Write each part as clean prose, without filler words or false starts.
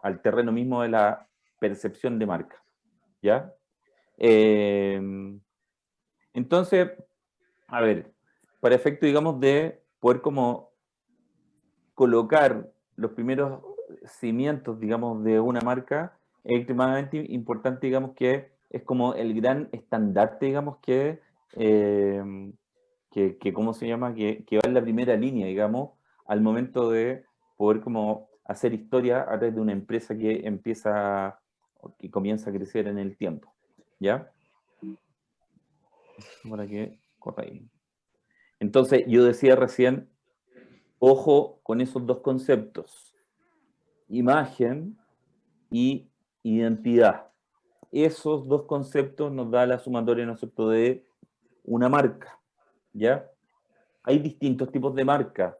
al terreno mismo de la percepción de marca, ¿ya? Eh, entonces, a ver, para efecto, digamos, de poder como colocar los primeros cimientos, digamos, de una marca, es extremadamente importante, digamos, que es como el gran estandarte, digamos, ¿cómo se llama? Que va en la primera línea, digamos, al momento de poder como hacer historia a través de una empresa que empieza, que comienza a crecer en el tiempo, ¿ya? Para que corra ahí. Entonces, yo decía recién, ojo con esos dos conceptos, imagen y identidad. Esos dos conceptos nos da la sumatoria, ¿no es cierto?, de una marca, ¿ya? Hay distintos tipos de marcas.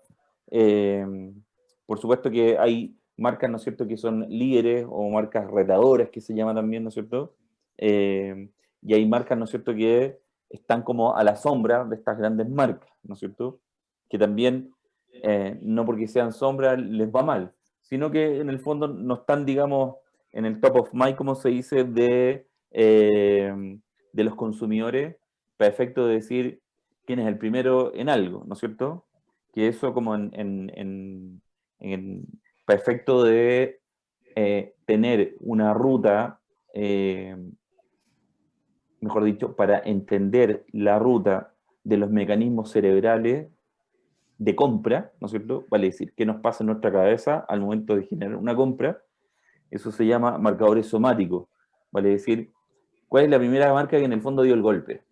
Por supuesto que hay marcas, ¿no es cierto?, que son líderes o marcas retadoras, que se llama también, ¿no es cierto? Y hay marcas, ¿no es cierto?, que están como a la sombra de estas grandes marcas, ¿no es cierto? Que también, no porque sean sombras les va mal, sino que en el fondo no están, digamos, en el top of mind, como se dice, de los consumidores, para efecto de decir quién es el primero en algo, ¿no es cierto? Que eso como para efecto de tener una ruta, mejor dicho, para entender la ruta de los mecanismos cerebrales de compra, ¿no es cierto? Vale decir, qué nos pasa en nuestra cabeza al momento de generar una compra, eso se llama marcadores somáticos, vale decir, cuál es la primera marca que en el fondo dio el golpe.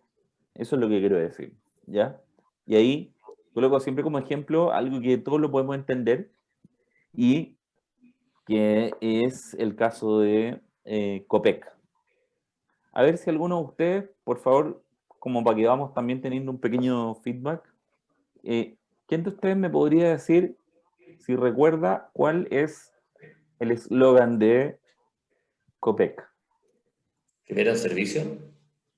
Eso es lo que quiero decir, ¿ya? Y ahí coloco siempre como ejemplo algo que todos lo podemos entender y que es el caso de Copec. A ver si alguno de ustedes, por favor, como para que vamos también teniendo un pequeño feedback, ¿quién de ustedes me podría decir si recuerda cuál es el eslogan de Copec? Primero servicio.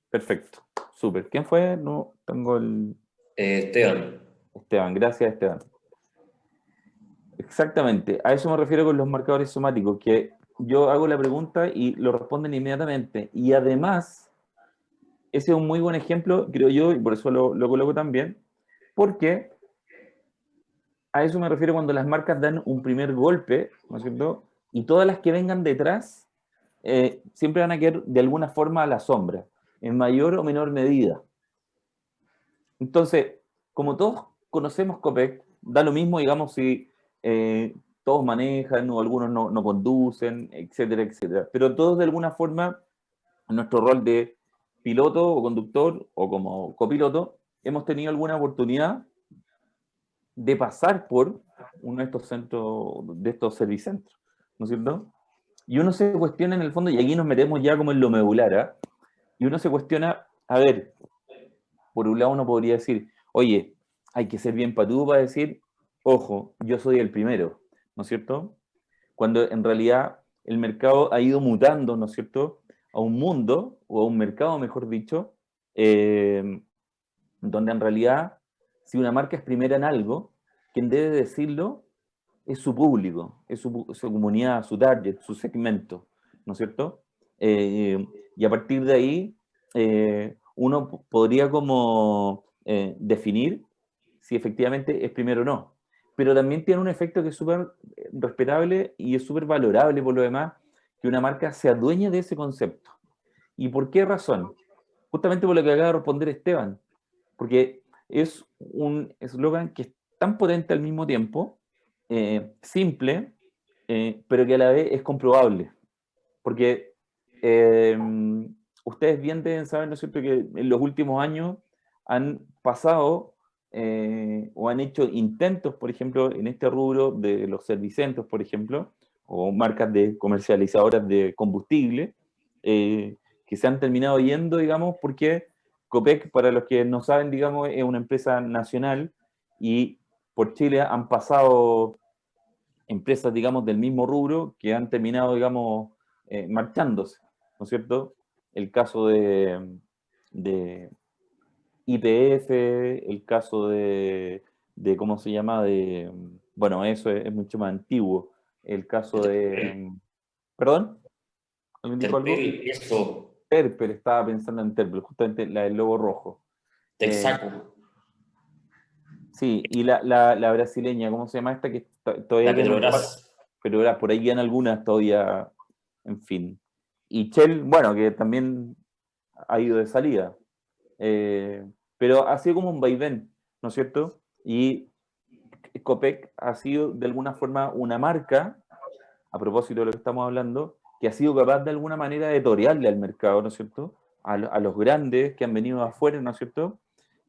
Perfecto, súper. ¿Quién fue? No tengo el... Esteban. Esteban, gracias Esteban. Exactamente, a eso me refiero con los marcadores somáticos, que yo hago la pregunta y lo responden inmediatamente. Y además, ese es un muy buen ejemplo, creo yo, y por eso lo coloco también, porque a eso me refiero cuando las marcas dan un primer golpe, ¿no es cierto? Y todas las que vengan detrás siempre van a quedar de alguna forma a la sombra, en mayor o menor medida. Entonces, como todos conocemos Copec, da lo mismo, digamos, si todos manejan o algunos no conducen, etcétera, etcétera. Pero todos de alguna forma, en nuestro rol de piloto o conductor o como copiloto, hemos tenido alguna oportunidad de pasar por uno de estos centros, de estos servicentros, ¿no es cierto? Y uno se cuestiona en el fondo, y aquí nos metemos ya como en lo medular, ¿eh? Y uno se cuestiona, a ver, por un lado uno podría decir, oye, hay que ser bien patudo para decir, ojo, yo soy el primero, ¿no es cierto? Cuando en realidad el mercado ha ido mutando, ¿no es cierto? A un mundo, o a un mercado, mejor dicho, donde en realidad, si una marca es primera en algo, quien debe decirlo es su público, es su comunidad, su target, su segmento, ¿no es cierto? Y a partir de ahí, uno podría como definir si efectivamente es primero o no. Pero también tiene un efecto que es súper respetable y es súper valorable por lo demás, que una marca se adueñe de ese concepto. ¿Y por qué razón? Justamente por lo que acaba de responder Esteban, porque es un eslogan que es tan potente al mismo tiempo, simple, pero que a la vez es comprobable. Porque eh, ustedes bien deben saber, ¿no es cierto?, que en los últimos años han pasado o han hecho intentos, por ejemplo, en este rubro de los servicentros, por ejemplo, o marcas de comercializadoras de combustible, que se han terminado yendo, digamos, porque Copec, para los que no saben, digamos, es una empresa nacional y por Chile han pasado empresas, digamos, del mismo rubro que han terminado, digamos, marchándose, ¿no es cierto? El caso de YPF, el caso ¿cómo se llama? Bueno, eso es mucho más antiguo. El caso de, ¿Perdón? ¿Alguien dijo algo? Terpel, eso, Terpel, estaba pensando en Terpel, justamente la del lobo rojo. Texaco, Sí, y la brasileña, ¿cómo se llama esta? Que todavía la quedan un par, Petrobras. pero por ahí quedan algunas todavía, en fin. Y Shell, bueno, que también ha ido de salida. Eh, pero ha sido como un vaivén, ¿no es cierto? Y Copec ha sido de alguna forma una marca, a propósito de lo que estamos hablando, que ha sido capaz de alguna manera de torearle al mercado, ¿no es cierto? A los grandes que han venido afuera, ¿no es cierto?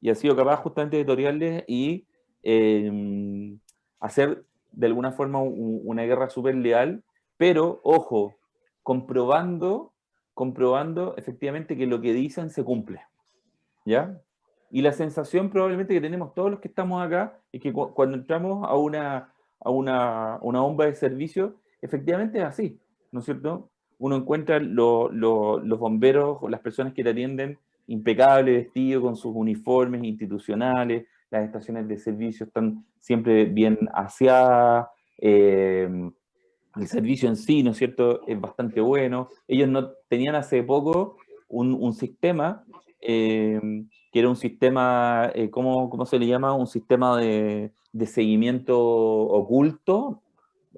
Y ha sido capaz justamente de torearles y hacer de alguna forma una guerra súper leal, pero, ojo, comprobando, comprobando efectivamente que lo que dicen se cumple, ¿ya? Y la sensación probablemente que tenemos todos los que estamos acá es que cuando entramos a una bomba de servicio, efectivamente es así, ¿no es cierto? Uno encuentra los bomberos o las personas que te atienden impecables, vestidos con sus uniformes institucionales, las estaciones de servicio están siempre bien aseadas, el servicio en sí, ¿no es cierto?, es bastante bueno. Ellos no tenían hace poco un sistema eh, que era un sistema, ¿cómo se le llama? Un sistema de seguimiento oculto.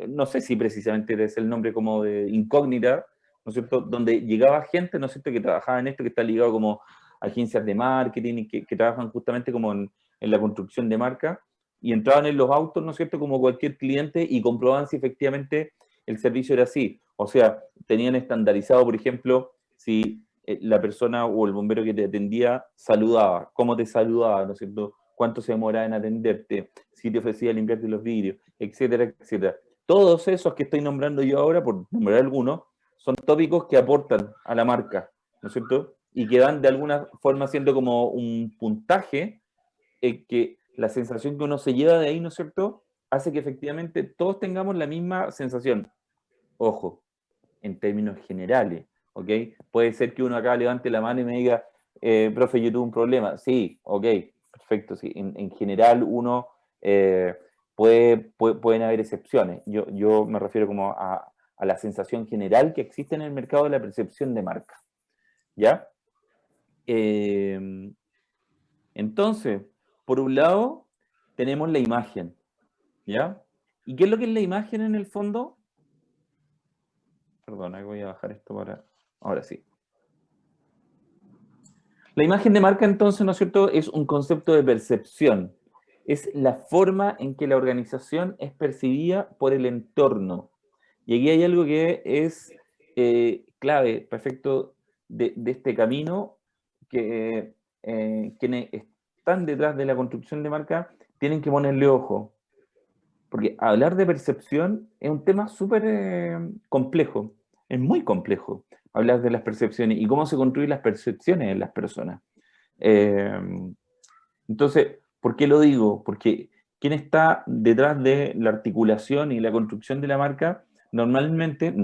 No sé si precisamente es el nombre como de incógnita, ¿no es cierto? Donde llegaba gente, ¿no es cierto?, que trabajaba en esto, que está ligado como a agencias de marketing y que trabajan justamente como en la construcción de marca, y entraban en los autos, ¿no es cierto?, como cualquier cliente y comprobaban si efectivamente el servicio era así. O sea, tenían estandarizado, por ejemplo, si la persona o el bombero que te atendía saludaba, cómo te saludaba, ¿no es cierto? Cuánto se demoraba en atenderte, si te ofrecía limpiarte los vidrios, etcétera, etcétera. Todos esos que estoy nombrando yo ahora, por nombrar algunos, son tópicos que aportan a la marca, ¿no es cierto? Y que dan de alguna forma siendo como un puntaje que la sensación que uno se lleva de ahí, ¿no es cierto?, hace que efectivamente todos tengamos la misma sensación. Ojo, en términos generales, ¿ok? Puede ser que uno acá levante la mano y me diga, profe, yo tuve un problema. Sí, ok, perfecto, sí. En general uno pueden haber excepciones. Yo me refiero como a la sensación general que existe en el mercado de la percepción de marca, ¿ya? Entonces, por un lado, tenemos la imagen, ¿ya? ¿Y qué es lo que es la imagen en el fondo? Perdona, voy a bajar esto para... Ahora sí. La imagen de marca, entonces, ¿no es cierto?, es un concepto de percepción. Es la forma en que la organización es percibida por el entorno. Y aquí hay algo que es clave, perfecto, de este camino, que quienes están detrás de la construcción de marca tienen que ponerle ojo. Porque hablar de percepción es un tema súper complejo, es muy complejo hablar de las percepciones y cómo se construyen las percepciones en las personas. Eh, entonces, ¿por qué lo digo? Porque quien está detrás de la articulación y la construcción de la marca, normalmente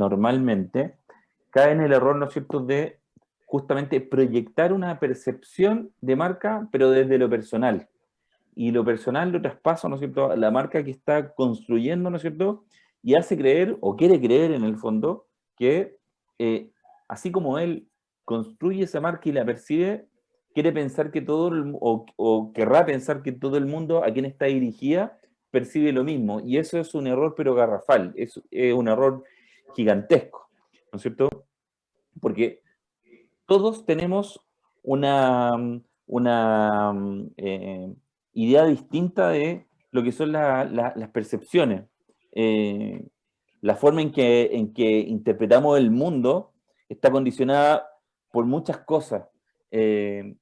cae en el error, ¿no es cierto?, de justamente proyectar una percepción de marca, pero desde lo personal. Y lo personal lo traspaso, ¿no es cierto?, a la marca que está construyendo, ¿no es cierto?, y hace creer, o quiere creer en el fondo, que así como él construye esa marca y la percibe, quiere pensar que o querrá pensar que todo el mundo a quien está dirigida percibe lo mismo. Y eso es un error, pero garrafal, es un error gigantesco, ¿no es cierto? Porque todos tenemos una idea distinta de lo que son las percepciones. Eh, la forma en que interpretamos el mundo está condicionada por muchas cosas. Eh,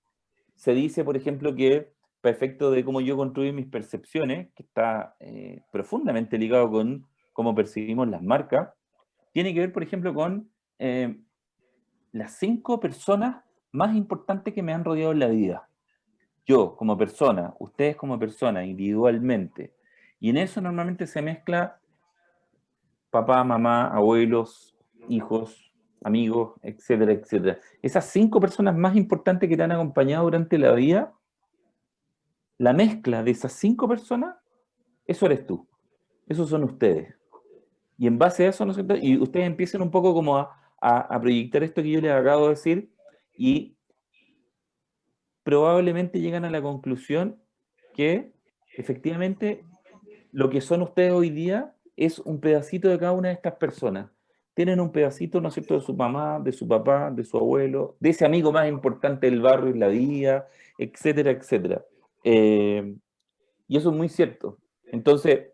Se dice, por ejemplo, que para efecto de cómo yo construyo mis percepciones, que está profundamente ligado con cómo percibimos las marcas, tiene que ver, por ejemplo, con las 5 personas más importantes que me han rodeado en la vida. Yo como persona, ustedes como persona, individualmente. Y en eso normalmente se mezcla papá, mamá, abuelos, hijos, amigos, etcétera, etcétera. Esas 5 personas más importantes que te han acompañado durante la vida, la mezcla de esas 5 personas, eso eres tú. Esos son ustedes. Y en base a eso, ¿no es cierto? Y ustedes empiezan un poco como a proyectar esto que yo les acabo de decir y probablemente llegan a la conclusión que efectivamente lo que son ustedes hoy día es un pedacito de cada una de estas personas. Tienen un pedacito, ¿no es cierto?, de su mamá, de su papá, de su abuelo, de ese amigo más importante del barrio en la vida, etcétera, etcétera. Eh, y eso es muy cierto. Entonces,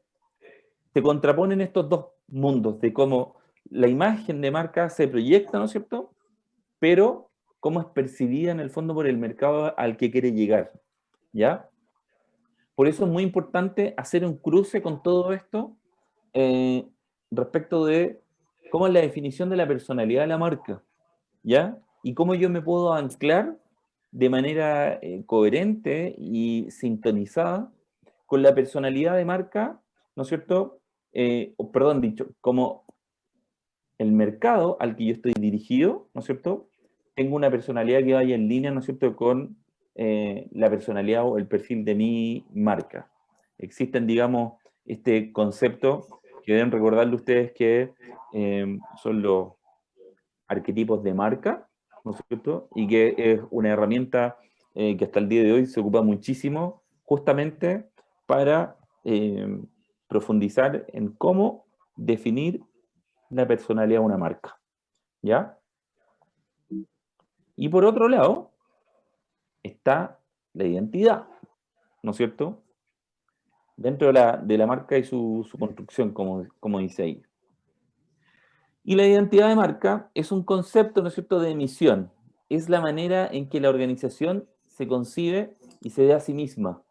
se contraponen estos dos mundos de cómo la imagen de marca se proyecta, ¿no es cierto?, pero cómo es percibida en el fondo por el mercado al que quiere llegar, ¿ya? Por eso es muy importante hacer un cruce con todo esto eh, respecto de cómo es la definición de la personalidad de la marca, ¿ya? Y cómo yo me puedo anclar de manera coherente y sintonizada con la personalidad de marca, ¿no es cierto? Perdón, dicho, como el mercado al que yo estoy dirigido, ¿no es cierto? Tengo una personalidad que vaya en línea, ¿no es cierto?, con la personalidad o el perfil de mi marca. Existen, digamos, este concepto que deben recordarle ustedes que son los arquetipos de marca, ¿no es cierto? Y que es una herramienta que hasta el día de hoy se ocupa muchísimo justamente para profundizar en cómo definir la personalidad de una marca, ¿ya? Y por otro lado está la identidad, ¿no es cierto? Dentro de la marca y su construcción, como dice ahí. Y la identidad de marca es un concepto, ¿no es cierto?, de misión. Es la manera en que la organización se concibe y se ve a sí misma,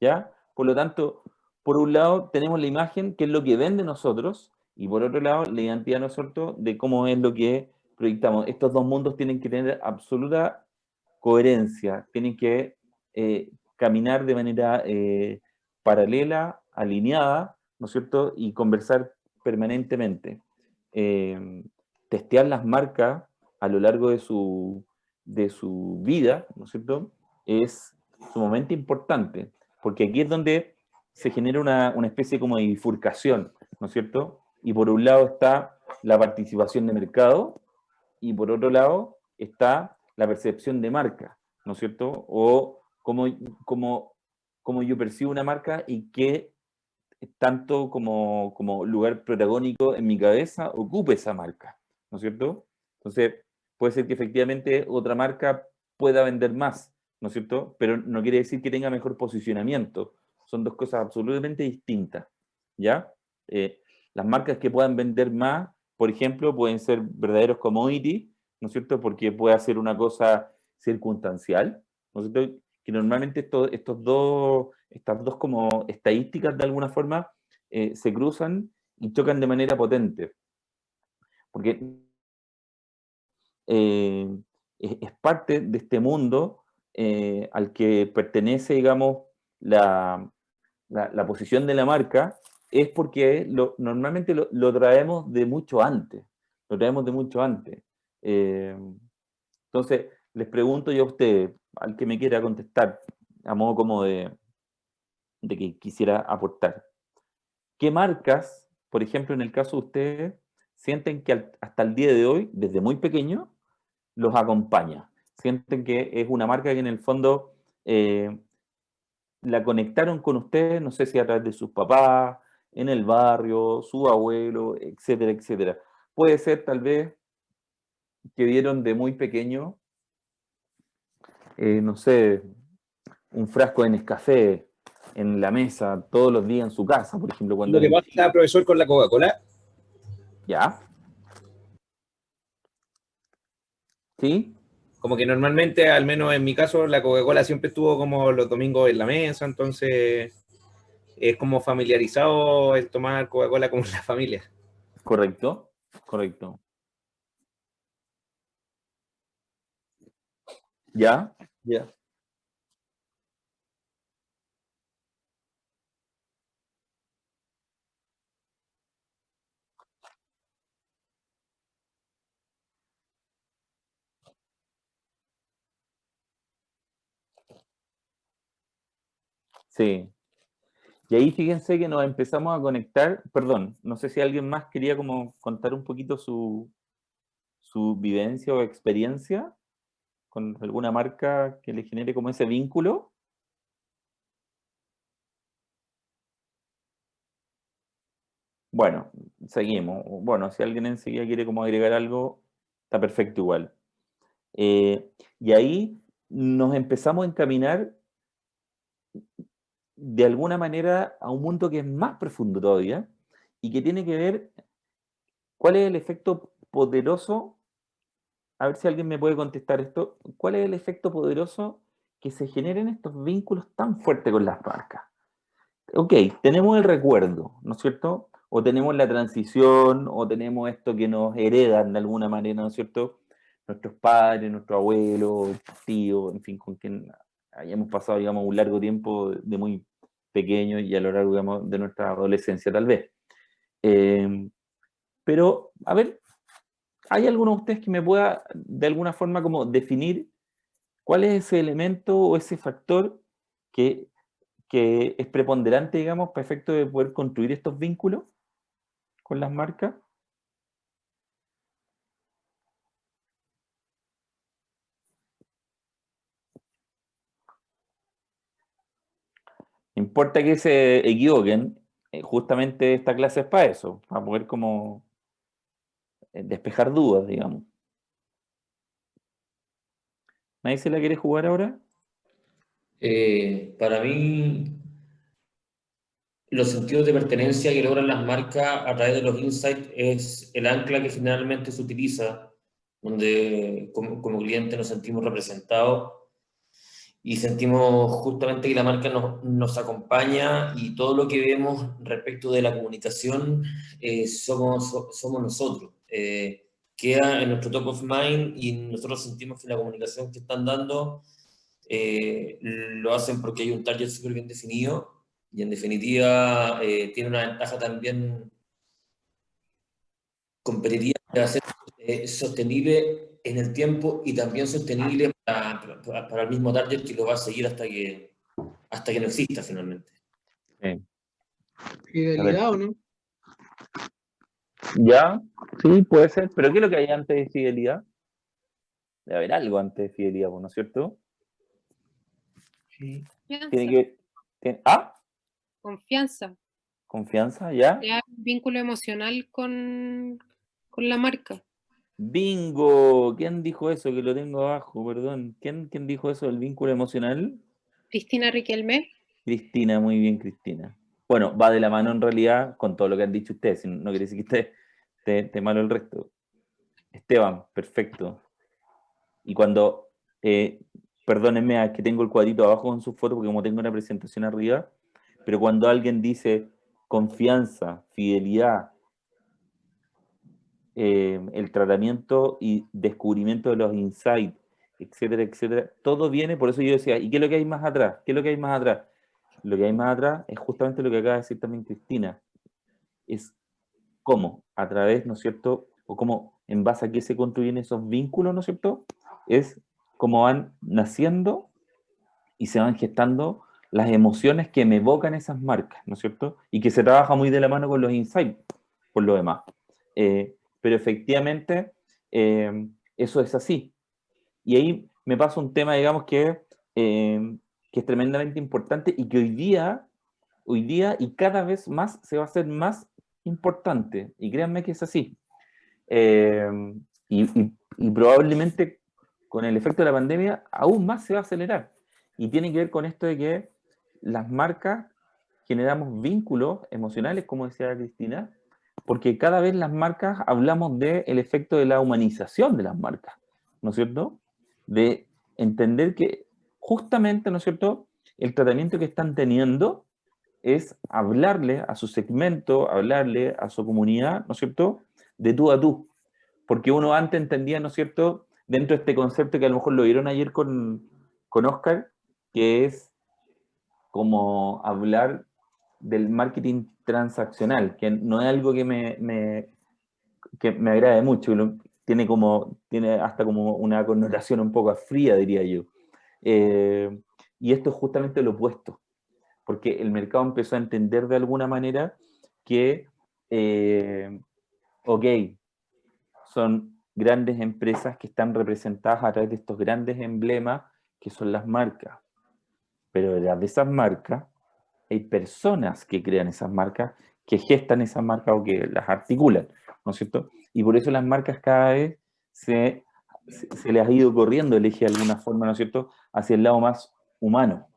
¿ya? Por lo tanto, por un lado tenemos la imagen, que es lo que vende nosotros, y por otro lado la identidad, ¿no es cierto?, de cómo es lo que proyectamos. Estos dos mundos tienen que tener absoluta coherencia, tienen que caminar de manera paralela, alineada, ¿no es cierto?, y conversar permanentemente. Eh, Testear las marcas a lo largo de su vida, ¿no es cierto?, es sumamente importante, porque aquí es donde se genera una especie como de bifurcación, ¿no es cierto? Y por un lado está la participación de mercado y por otro lado está la percepción de marca, ¿no es cierto? O cómo, cómo yo percibo una marca y qué tanto como lugar protagónico en mi cabeza ocupe esa marca, ¿no es cierto? Entonces, puede ser que efectivamente otra marca pueda vender más, ¿no es cierto? Pero no quiere decir que tenga mejor posicionamiento. Son dos cosas absolutamente distintas, ¿ya? Las marcas que puedan vender más, por ejemplo, pueden ser verdaderos commodities, ¿no es cierto? Porque puede hacer una cosa circunstancial, ¿no es cierto? Que normalmente estas dos como estadísticas de alguna forma se cruzan y chocan de manera potente, porque eh, es parte de este mundo al que pertenece, digamos, la posición de la marca, es porque normalmente lo traemos de mucho antes, lo traemos de mucho antes. Eh, entonces, les pregunto yo a ustedes, al que me quiera contestar, a modo como de que quisiera aportar. ¿Qué marcas, por ejemplo, en el caso de ustedes, sienten que hasta el día de hoy, desde muy pequeño, los acompaña? Sienten que es una marca que en el fondo la conectaron con ustedes, no sé si a través de sus papás, en el barrio, su abuelo, etcétera, etcétera. Puede ser tal vez que vieron de muy pequeño, no sé, un frasco de Nescafé en la mesa todos los días en su casa, por ejemplo, cuando Lo que eran pasa, chicos. profesor, con la Coca-Cola, ¿Ya? ¿Sí? como que normalmente, al menos en mi caso, la Coca-Cola siempre estuvo como los domingos en la mesa, entonces es como familiarizado el tomar Coca-Cola como en la familia. ¿Correcto? Correcto. ¿Ya? Ya. Sí. Y ahí fíjense que nos empezamos a conectar, perdón, no sé si alguien más quería como contar un poquito su vivencia o experiencia con alguna marca que le genere como ese vínculo. Bueno, seguimos. Bueno, si alguien enseguida quiere como agregar algo, está perfecto igual. Y ahí nos empezamos a encaminar de alguna manera a un mundo que es más profundo todavía y que tiene que ver cuál es el efecto poderoso, a ver si alguien me puede contestar esto, cuál es el efecto poderoso que se generen estos vínculos tan fuertes con las marcas. Ok, tenemos el recuerdo, ¿no es cierto? O tenemos la transición, o tenemos esto que nos heredan de alguna manera, ¿no es cierto? Nuestros padres, nuestros abuelos, tíos, en fin, con quien hayamos pasado, digamos, un largo tiempo de muy pequeños y a lo largo, digamos, de nuestra adolescencia, tal vez. Pero, a ver, ¿hay alguno de ustedes que me pueda, de alguna forma, como definir cuál es ese elemento o ese factor que es preponderante, digamos, para efecto de poder construir estos vínculos con las marcas? No importa que se equivoquen, justamente esta clase es para eso, para poder como despejar dudas, digamos. ¿Nadie se la quiere jugar ahora? Para mí, los sentidos de pertenencia que logran las marcas a través de los insights es el ancla que finalmente se utiliza, donde como cliente nos sentimos representados y sentimos justamente que la marca nos acompaña y todo lo que vemos respecto de la comunicación somos nosotros. Queda en nuestro top of mind y nosotros sentimos que la comunicación que están dando lo hacen porque hay un target súper bien definido y en definitiva tiene una ventaja también competitiva de ser sostenible en el tiempo y también sostenible para el mismo target que lo va a seguir hasta que no exista finalmente. Sí. Fidelidad, ¿o no? Ya, sí, puede ser. Pero ¿qué es lo que hay antes de fidelidad? Debe haber algo antes de fidelidad, ¿no es cierto? Sí. Tiene Confianza, que... confianza, Confianza, ¿ya? crear un vínculo emocional con la marca. Bingo. ¿Quién dijo eso? Que lo tengo abajo, perdón. ¿Quién dijo eso del vínculo emocional? Cristina Riquelme, Cristina, muy bien, Cristina. Bueno, va de la mano en realidad con todo lo que han dicho ustedes. No quiere decir que esté malo el resto. Esteban, perfecto. Y cuando, perdónenme, es que tengo el cuadrito abajo con su foto, porque como tengo una presentación arriba, pero cuando alguien dice confianza, fidelidad, el tratamiento y descubrimiento de los insights, etcétera, etcétera, todo viene, por eso yo decía, ¿y qué es lo que hay más atrás? ¿Qué es lo que hay más atrás? Lo que hay más atrás es justamente lo que acaba de decir también Cristina, es cómo, a través, ¿no es cierto?, o cómo, en base a qué se construyen esos vínculos, ¿no es cierto?, es cómo van naciendo y se van gestando las emociones que me evocan esas marcas, ¿no es cierto?, y que se trabaja muy de la mano con los insights, por lo demás. Pero efectivamente, eso es así. Y ahí me pasa un tema, digamos, que es tremendamente importante y que hoy día y cada vez más se va a hacer más importante. Y créanme que es así. Eh, y probablemente con el efecto de la pandemia aún más se va a acelerar. Y tiene que ver con esto de que las marcas generamos vínculos emocionales, como decía Cristina, porque cada vez las marcas hablamos del efecto de la humanización de las marcas, ¿no es cierto? De entender que justamente, ¿no es cierto?, el tratamiento que están teniendo es hablarle a su segmento, hablarle a su comunidad, ¿no es cierto?, de tú a tú. Porque uno antes entendía, ¿no es cierto?, dentro de este concepto que a lo mejor lo vieron ayer con Oscar, que es como hablar del marketing transaccional, que no es algo que me agrade mucho, tiene hasta como una connotación un poco fría, diría yo. Y esto es justamente lo opuesto, porque el mercado empezó a entender de alguna manera que, ok, son grandes empresas que están representadas a través de estos grandes emblemas que son las marcas, pero detrás de esas marcas hay personas que crean esas marcas, que gestan esas marcas o que las articulan, ¿no es cierto? Y por eso las marcas cada vez se les ha ido corriendo el eje de alguna forma, ¿no es cierto?, hacia el lado más humano,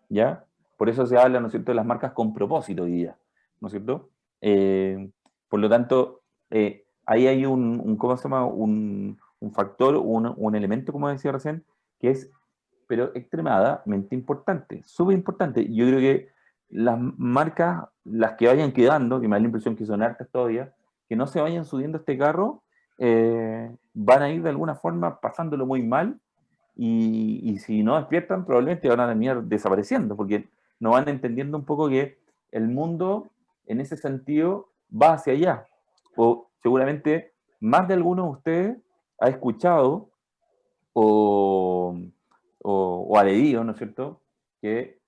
¿ya? Por eso se habla, ¿no es cierto?, de las marcas con propósito hoy día, ¿no es cierto? Por lo tanto, ahí hay ¿cómo se llama?, un factor, un elemento, como decía recién, que es, pero extremadamente importante, súper importante. Yo creo que las marcas, las que vayan quedando, que me da la impresión que son hartas todavía, que no se vayan subiendo a este carro, van a ir de alguna forma pasándolo muy mal y si no despiertan probablemente van a terminar desapareciendo porque no van entendiendo un poco que el mundo en ese sentido va hacia allá. O seguramente más de alguno de ustedes ha escuchado o, o ha leído, ¿no es cierto?, que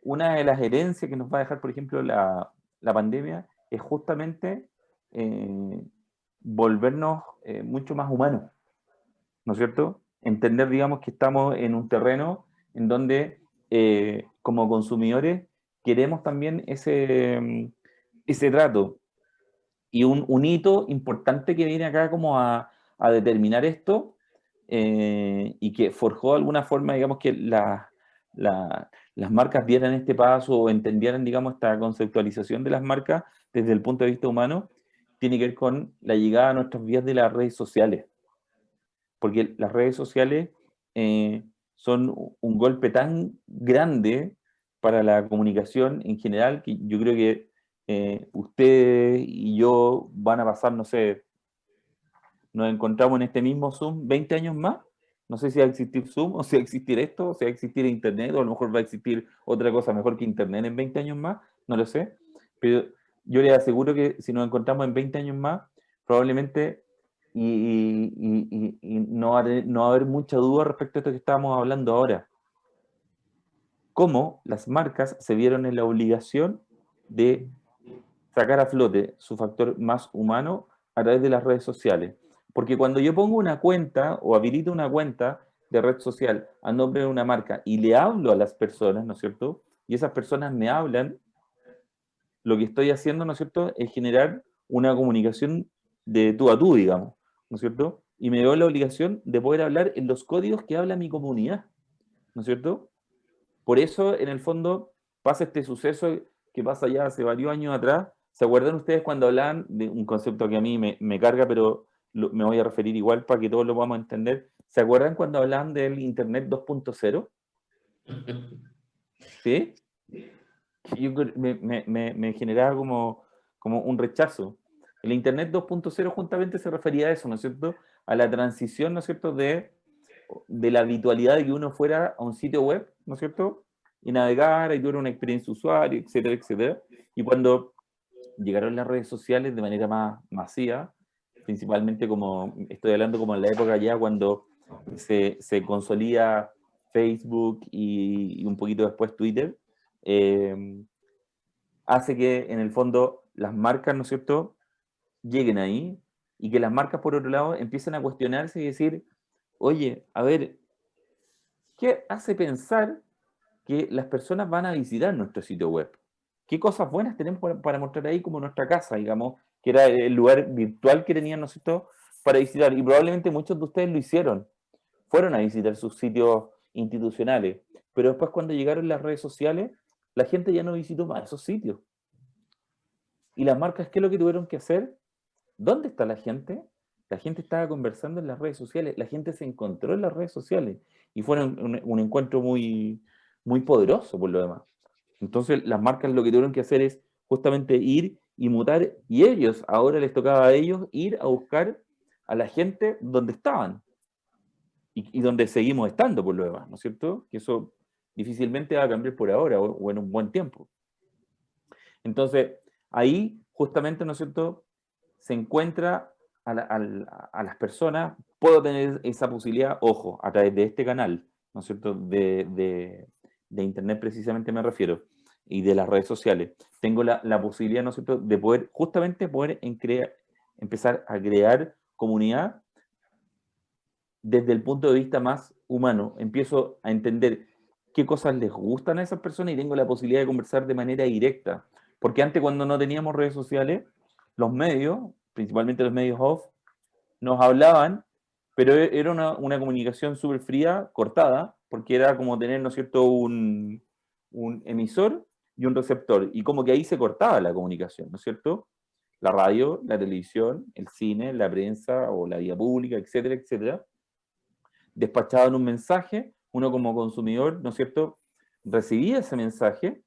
una de las herencias que nos va a dejar, por ejemplo, la pandemia es justamente volvernos mucho más humanos, ¿no es cierto? Entender, digamos, que estamos en un terreno en donde como consumidores queremos también ese trato. Y un hito importante que viene acá como a determinar esto y que forjó de alguna forma, digamos, que las marcas dieran este paso o entendieran, digamos, esta conceptualización de las marcas desde el punto de vista humano, tiene que ver con la llegada a nuestras vidas de las redes sociales. Porque las redes sociales son un golpe tan grande para la comunicación en general que yo creo que ustedes y yo van a pasar, no sé, nos encontramos en este mismo Zoom 20 años más. No sé si va a existir Zoom o si va a existir esto, o si va a existir Internet, o a lo mejor va a existir otra cosa mejor que Internet en 20 años más, no lo sé. Pero yo les aseguro que si nos encontramos en 20 años más, probablemente y no va a haber mucha duda respecto a esto que estábamos hablando ahora. Cómo las marcas se vieron en la obligación de sacar a flote su factor más humano a través de las redes sociales. Porque cuando yo pongo una cuenta o habilito una cuenta de red social a nombre de una marca y le hablo a las personas, ¿no es cierto? Y esas personas me hablan, lo que estoy haciendo, ¿no es cierto?, es generar una comunicación de tú a tú, digamos, ¿no es cierto? Y me veo la obligación de poder hablar en los códigos que habla mi comunidad, ¿no es cierto? Por eso, en el fondo, pasa este suceso que pasa ya hace varios años atrás. ¿Se acuerdan ustedes cuando hablaban de un concepto que a mí me carga, pero me voy a referir igual para que todos lo podamos entender? ¿Se acuerdan cuando hablaban del Internet 2.0? ¿Sí? Yo me generaba como un rechazo. El Internet 2.0 justamente se refería a eso, ¿no es cierto? A la transición, ¿no es cierto?, de la habitualidad de que uno fuera a un sitio web, ¿no es cierto?, y navegara y tuviera una experiencia de usuario, etcétera, etcétera. Y cuando llegaron las redes sociales de manera más masiva, principalmente como, estoy hablando como en la época ya cuando se consolida Facebook y un poquito después Twitter, hace que en el fondo las marcas, ¿no es cierto?, lleguen ahí y que las marcas, por otro lado, empiecen a cuestionarse y decir, oye, a ver, ¿qué hace pensar que las personas van a visitar nuestro sitio web? ¿Qué cosas buenas tenemos para mostrar ahí como nuestra casa, digamos, que era el lugar virtual que tenían nosotros para visitar? Y probablemente muchos de ustedes lo hicieron, fueron a visitar sus sitios institucionales, pero después cuando llegaron las redes sociales, la gente ya no visitó más esos sitios. ¿Y las marcas qué es lo que tuvieron que hacer? ¿Dónde está la gente? La gente estaba conversando en las redes sociales, la gente se encontró en las redes sociales y fue un encuentro muy, muy poderoso por lo demás. Entonces las marcas lo que tuvieron que hacer es justamente ir y mutar y ellos, ahora les tocaba a ellos ir a buscar a la gente donde estaban y donde seguimos estando por lo demás, ¿no es cierto? Que eso difícilmente va a cambiar por ahora o en un buen tiempo. Entonces ahí justamente, ¿no es cierto?, se encuentra a las personas, puedo tener esa posibilidad, ojo, a través de este canal, ¿no es cierto?, de Internet precisamente me refiero, y de las redes sociales. Tengo la posibilidad, ¿no es cierto?, de poder, justamente poder empezar a crear comunidad desde el punto de vista más humano. Empiezo a entender qué cosas les gustan a esas personas y tengo la posibilidad de conversar de manera directa. Porque antes, cuando no teníamos redes sociales, los medios, principalmente los medios off, nos hablaban, pero era una comunicación súper fría, cortada, porque era como tener, ¿no es cierto?, un emisor y un receptor, y como que ahí se cortaba la comunicación, ¿no es cierto? La radio, la televisión, el cine, la prensa o la vía pública, etcétera, etcétera, despachaban un mensaje, uno como consumidor, ¿no es cierto?, recibía ese mensaje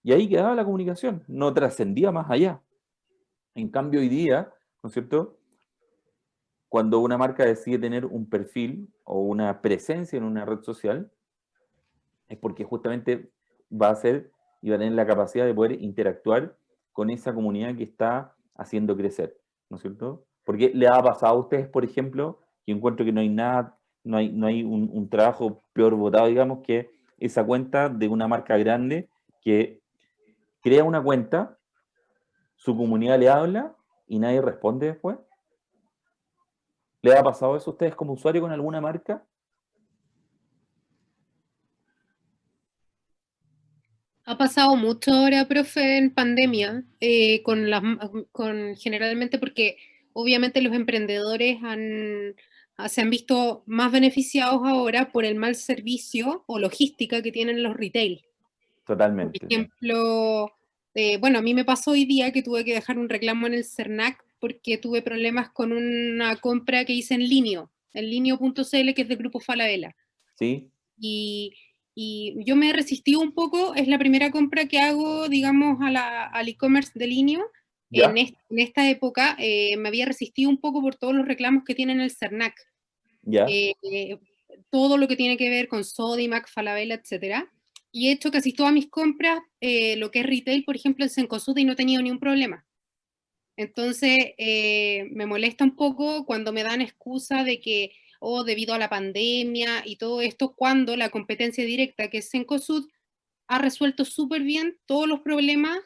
y ahí quedaba la comunicación, no trascendía más allá. En cambio, hoy día, ¿no es cierto?, cuando una marca decide tener un perfil o una presencia en una red social, es porque justamente va a ser y va a tener la capacidad de poder interactuar con esa comunidad que está haciendo crecer, ¿no es cierto? Porque le ha pasado a ustedes, por ejemplo, que encuentro que no hay nada, no hay un trabajo peor votado, digamos, que esa cuenta de una marca grande que crea una cuenta, su comunidad le habla y nadie responde después. ¿Le ha pasado eso a ustedes como usuario con alguna marca? Ha pasado mucho ahora, profe, en pandemia, con generalmente porque obviamente los emprendedores se han visto más beneficiados ahora por el mal servicio o logística que tienen los retail. Por Totalmente. ejemplo, bueno, a mí me pasó hoy día que tuve que dejar un reclamo en el Cernac porque tuve problemas con una compra que hice en linio.cl, que es del Grupo Falabella. ¿Sí? Y, y yo me he resistido un poco, es la primera compra que hago, digamos, al e-commerce de Linio. ¿Ya? En esta época me había resistido un poco por todos los reclamos que tiene el Cernac. ¿Ya? Todo lo que tiene que ver con Sodimac, Falabella, etcétera. Y he hecho casi todas mis compras, lo que es retail, por ejemplo, en Cencosud, y no he tenido ni un problema. Entonces, me molesta un poco cuando me dan excusa de que, oh, debido a la pandemia y todo esto, cuando la competencia directa, que es Cencosud, ha resuelto súper bien todos los problemas,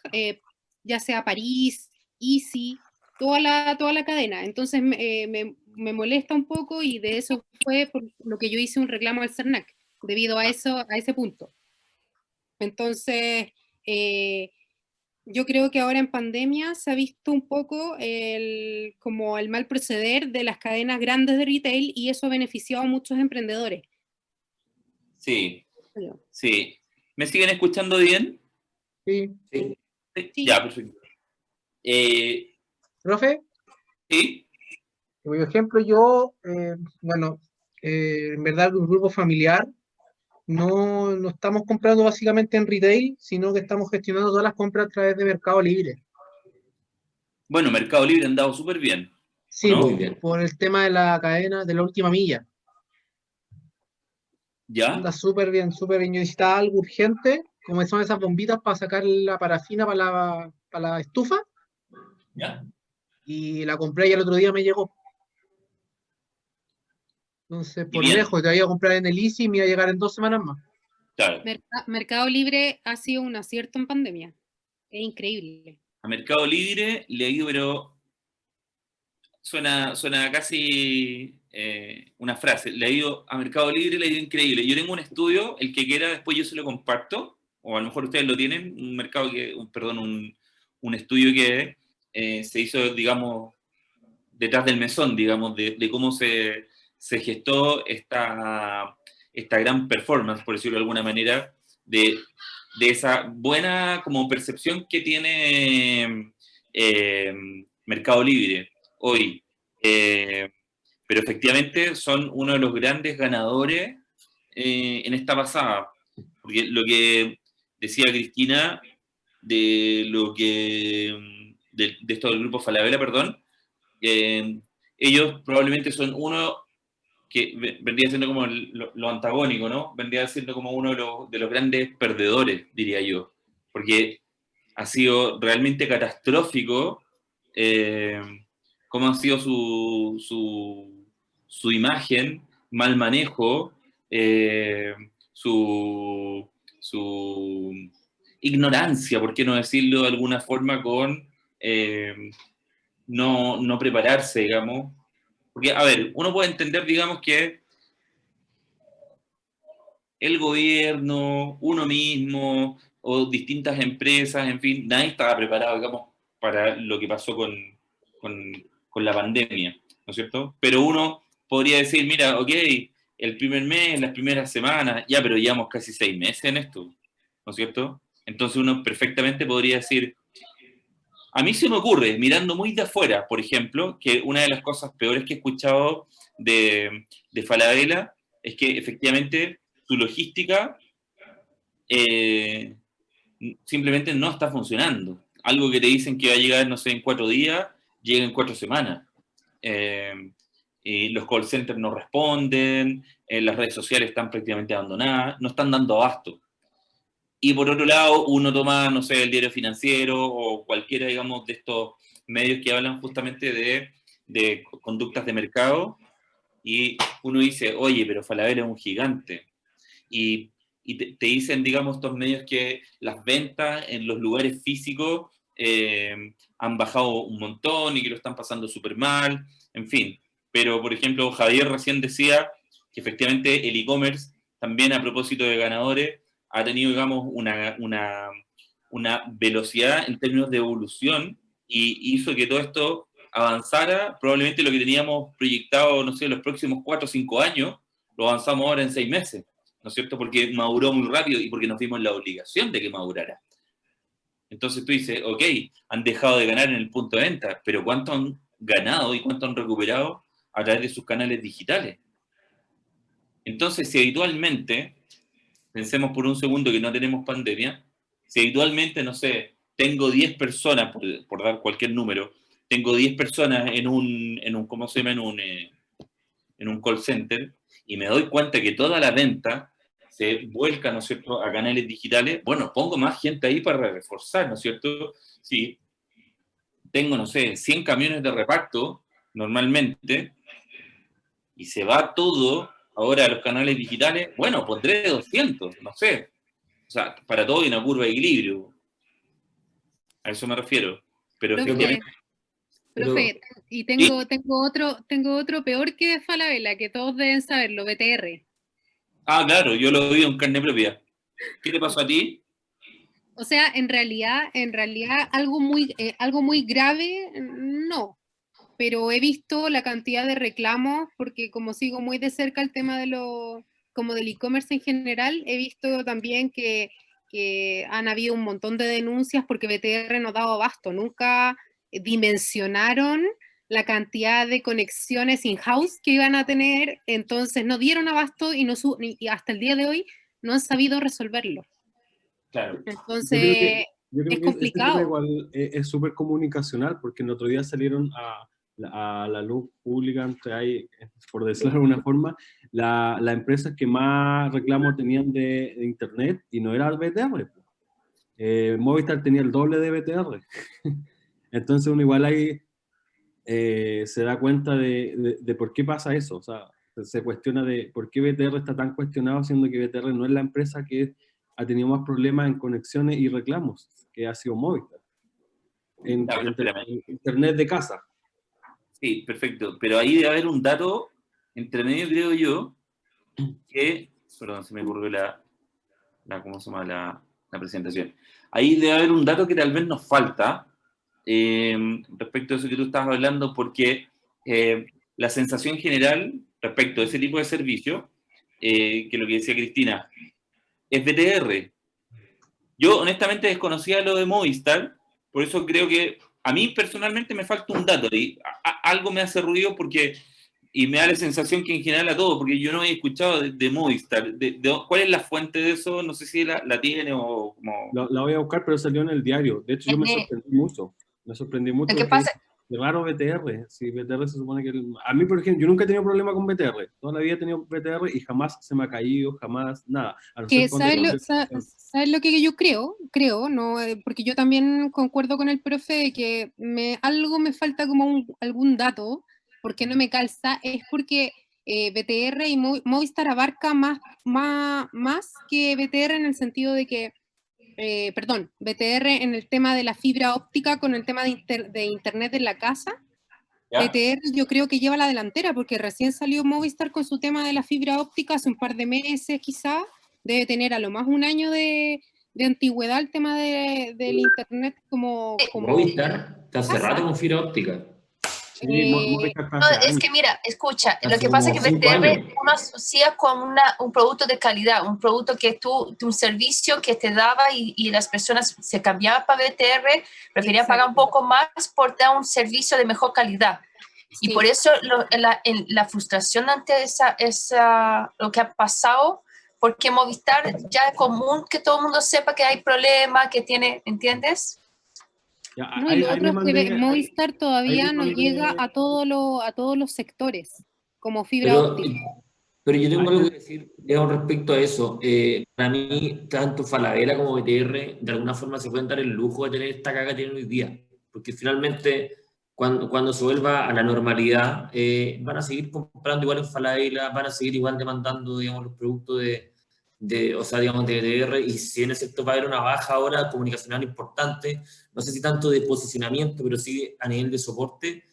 ya sea París, Easy, toda la cadena. Entonces, me molesta un poco y de eso fue por lo que yo hice un reclamo al CERNAC, debido a eso, a ese punto. Entonces, yo creo que ahora en pandemia se ha visto un poco como el mal proceder de las cadenas grandes de retail y eso ha beneficiado a muchos emprendedores. Sí, sí. ¿Me siguen escuchando bien? Sí. Sí. Sí. Sí. Ya, perfecto. Profe, Sí, por ejemplo, yo, bueno, en verdad un grupo familiar, no estamos comprando básicamente en retail, sino que estamos gestionando todas las compras a través de Mercado Libre. bueno, Mercado Libre ha andado súper bien, ¿o Sí, Muy no? bien. por el tema de la cadena de la última milla. ¿Ya? Anda súper bien, súper bien. Yo necesitaba algo urgente, como son esas bombitas para sacar la parafina para la estufa, ¿Ya? y la compré y el otro día me llegó. Entonces, Y por bien, lejos, te iba a comprar en el Easy y me iba a llegar en 2 semanas más. claro. Mercado Libre ha sido un acierto en pandemia. Es increíble. A Mercado Libre le digo, pero suena casi una frase. Le digo a Mercado Libre, le digo increíble. Yo tengo un estudio, el que quiera, después yo se lo comparto, o a lo mejor ustedes lo tienen, un estudio que se hizo, digamos, detrás del mesón, digamos, de cómo se gestó esta gran performance, por decirlo de alguna manera, de esa buena como percepción que tiene Mercado Libre hoy. Pero efectivamente son uno de los grandes ganadores en esta pasada. Porque lo que decía Cristina de esto del grupo Falabella, perdón, ellos probablemente son uno que vendría siendo como lo antagónico, ¿no? Vendría siendo como uno de los grandes perdedores, diría yo. Porque ha sido realmente catastrófico eh, cómo ha sido su imagen, mal manejo, su ignorancia, por qué no decirlo de alguna forma, con no prepararse, digamos. Porque, a ver, uno puede entender, digamos, que el gobierno, uno mismo, o distintas empresas, en fin, nadie estaba preparado, digamos, para lo que pasó con la pandemia, ¿no es cierto? Pero uno podría decir, mira, ok, el primer mes, las primeras semanas, ya, pero llevamos casi 6 meses en esto, ¿no es cierto? Entonces uno perfectamente podría decir, a mí se me ocurre, mirando muy de afuera, por ejemplo, que una de las cosas peores que he escuchado de Falabella es que efectivamente su logística simplemente no está funcionando. Algo que te dicen que va a llegar, no sé, en 4 días, llega en 4 semanas. Y los call centers no responden, las redes sociales están prácticamente abandonadas, no están dando abasto. Y por otro lado, uno toma, no sé, el diario financiero o cualquiera, digamos, de estos medios que hablan justamente de conductas de mercado, y uno dice, oye, pero Falabella es un gigante. Y, te dicen, digamos, estos medios que las ventas en los lugares físicos han bajado un montón y que lo están pasando súper mal, en fin. Pero, por ejemplo, Javier recién decía que efectivamente el e-commerce, también a propósito de ganadores, ha tenido, digamos, una velocidad en términos de evolución y hizo que todo esto avanzara. Probablemente lo que teníamos proyectado, no sé, los próximos 4 o 5 años, lo avanzamos ahora en 6 meses, ¿no es cierto? Porque maduró muy rápido y porque nos vimos la obligación de que madurara. Entonces tú dices, ok, han dejado de ganar en el punto de venta, pero ¿cuánto han ganado y cuánto han recuperado a través de sus canales digitales? Entonces, si habitualmente, pensemos por un segundo que no tenemos pandemia, si habitualmente, no sé, tengo 10 personas, por dar cualquier número, tengo 10 personas ¿cómo se llama? En un call center, y me doy cuenta que toda la venta se vuelca, ¿no es cierto?, a canales digitales, bueno, pongo más gente ahí para reforzar, ¿no es cierto? Si tengo, no sé, 100 camiones de reparto, normalmente, y se va todo ahora a los canales digitales, bueno, pondré 200, no sé. O sea, para todo hay una curva de equilibrio. A eso me refiero. Pero efectivamente... Profe, y tengo otro peor que Falabella, que todos deben saberlo, BTR. Ah, claro, yo lo vi en carne propia. ¿Qué te pasó a ti? O sea, en realidad algo muy grave, no. Pero he visto la cantidad de reclamos, porque como sigo muy de cerca el tema como del e-commerce en general, he visto también que han habido un montón de denuncias porque BTR no daba abasto, nunca dimensionaron la cantidad de conexiones in-house que iban a tener, entonces no dieron abasto y hasta el día de hoy no han sabido resolverlo. Claro. Entonces, yo creo es que este tema complicado. igual es súper comunicacional, porque el otro día salieron a la luz pública, entre ahí, por decirlo de alguna forma, la empresa que más reclamos tenían de internet, y no era el BTR. Movistar tenía el doble de BTR. Entonces uno igual ahí se da cuenta de por qué pasa eso. O sea, se cuestiona de por qué BTR está tan cuestionado, siendo que BTR no es la empresa que ha tenido más problemas en conexiones y reclamos, que ha sido Movistar. En internet de casa. Sí, perfecto. Pero ahí debe haber un dato entre medio, creo yo, que... Perdón, se me ocurrió ¿cómo se llama? La presentación. Ahí debe haber un dato que tal vez nos falta respecto a eso que tú estabas hablando, porque la sensación general respecto a ese tipo de servicio, que lo que decía Cristina, es BTR. Yo honestamente desconocía lo de Movistar, por eso creo que a mí personalmente me falta un dato y algo me hace ruido y me da la sensación que en general a todos, porque yo no he escuchado de Movistar. ¿Cuál es la fuente de eso? No sé si la tiene o como... La voy a buscar, pero salió en el diario. De hecho, yo me sorprendí mucho. Me sorprendí mucho. ¿Qué pasa? De raro BTR. Sí, BTR se supone que... A mí, por ejemplo, yo nunca he tenido problema con BTR. Toda la vida he tenido BTR y jamás se me ha caído, jamás, nada. ¿Sabes lo que yo creo? No, porque yo también concuerdo con el profe de que algo me falta como algún dato, porque no me calza, es porque BTR y Movistar abarca más que BTR, en el sentido de que perdón, BTR en el tema de la fibra óptica con el tema de internet en la casa. ¿Ya? BTR yo creo que lleva la delantera porque recién salió Movistar con su tema de la fibra óptica hace un par de meses quizá, debe tener a lo más un año de antigüedad el tema del internet como Movistar está hace casa. rato con fibra óptica. Sí, Movistar está No, hace es años. que mira, escucha, Hace lo que pasa es como que 5 BTR años. uno asocia con un producto de calidad, un producto que un servicio que te daba y las personas se cambiaban para BTR, preferían pagar un poco más por dar un servicio de mejor calidad. Y Sí. por eso la frustración ante lo que ha pasado, porque Movistar ya es común que todo el mundo sepa que hay problemas, que tiene, ¿entiendes? Ya, No, y lo otro es que Movistar todavía ahí no le llega mandé- a todos los sectores, como fibra Pero, óptica. pero yo tengo algo que decir, digamos, respecto a eso. Para mí, tanto Falabella como BTR, de alguna forma se pueden dar el lujo de tener esta caga que tienen hoy día. Porque finalmente, cuando se vuelva a la normalidad, van a seguir comprando igual en Falabella, van a seguir igual demandando, digamos, los productos o sea, digamos, de BTR, y si en efecto va a haber una baja ahora comunicacional importante, no sé si tanto de posicionamiento, pero sí a nivel de soporte,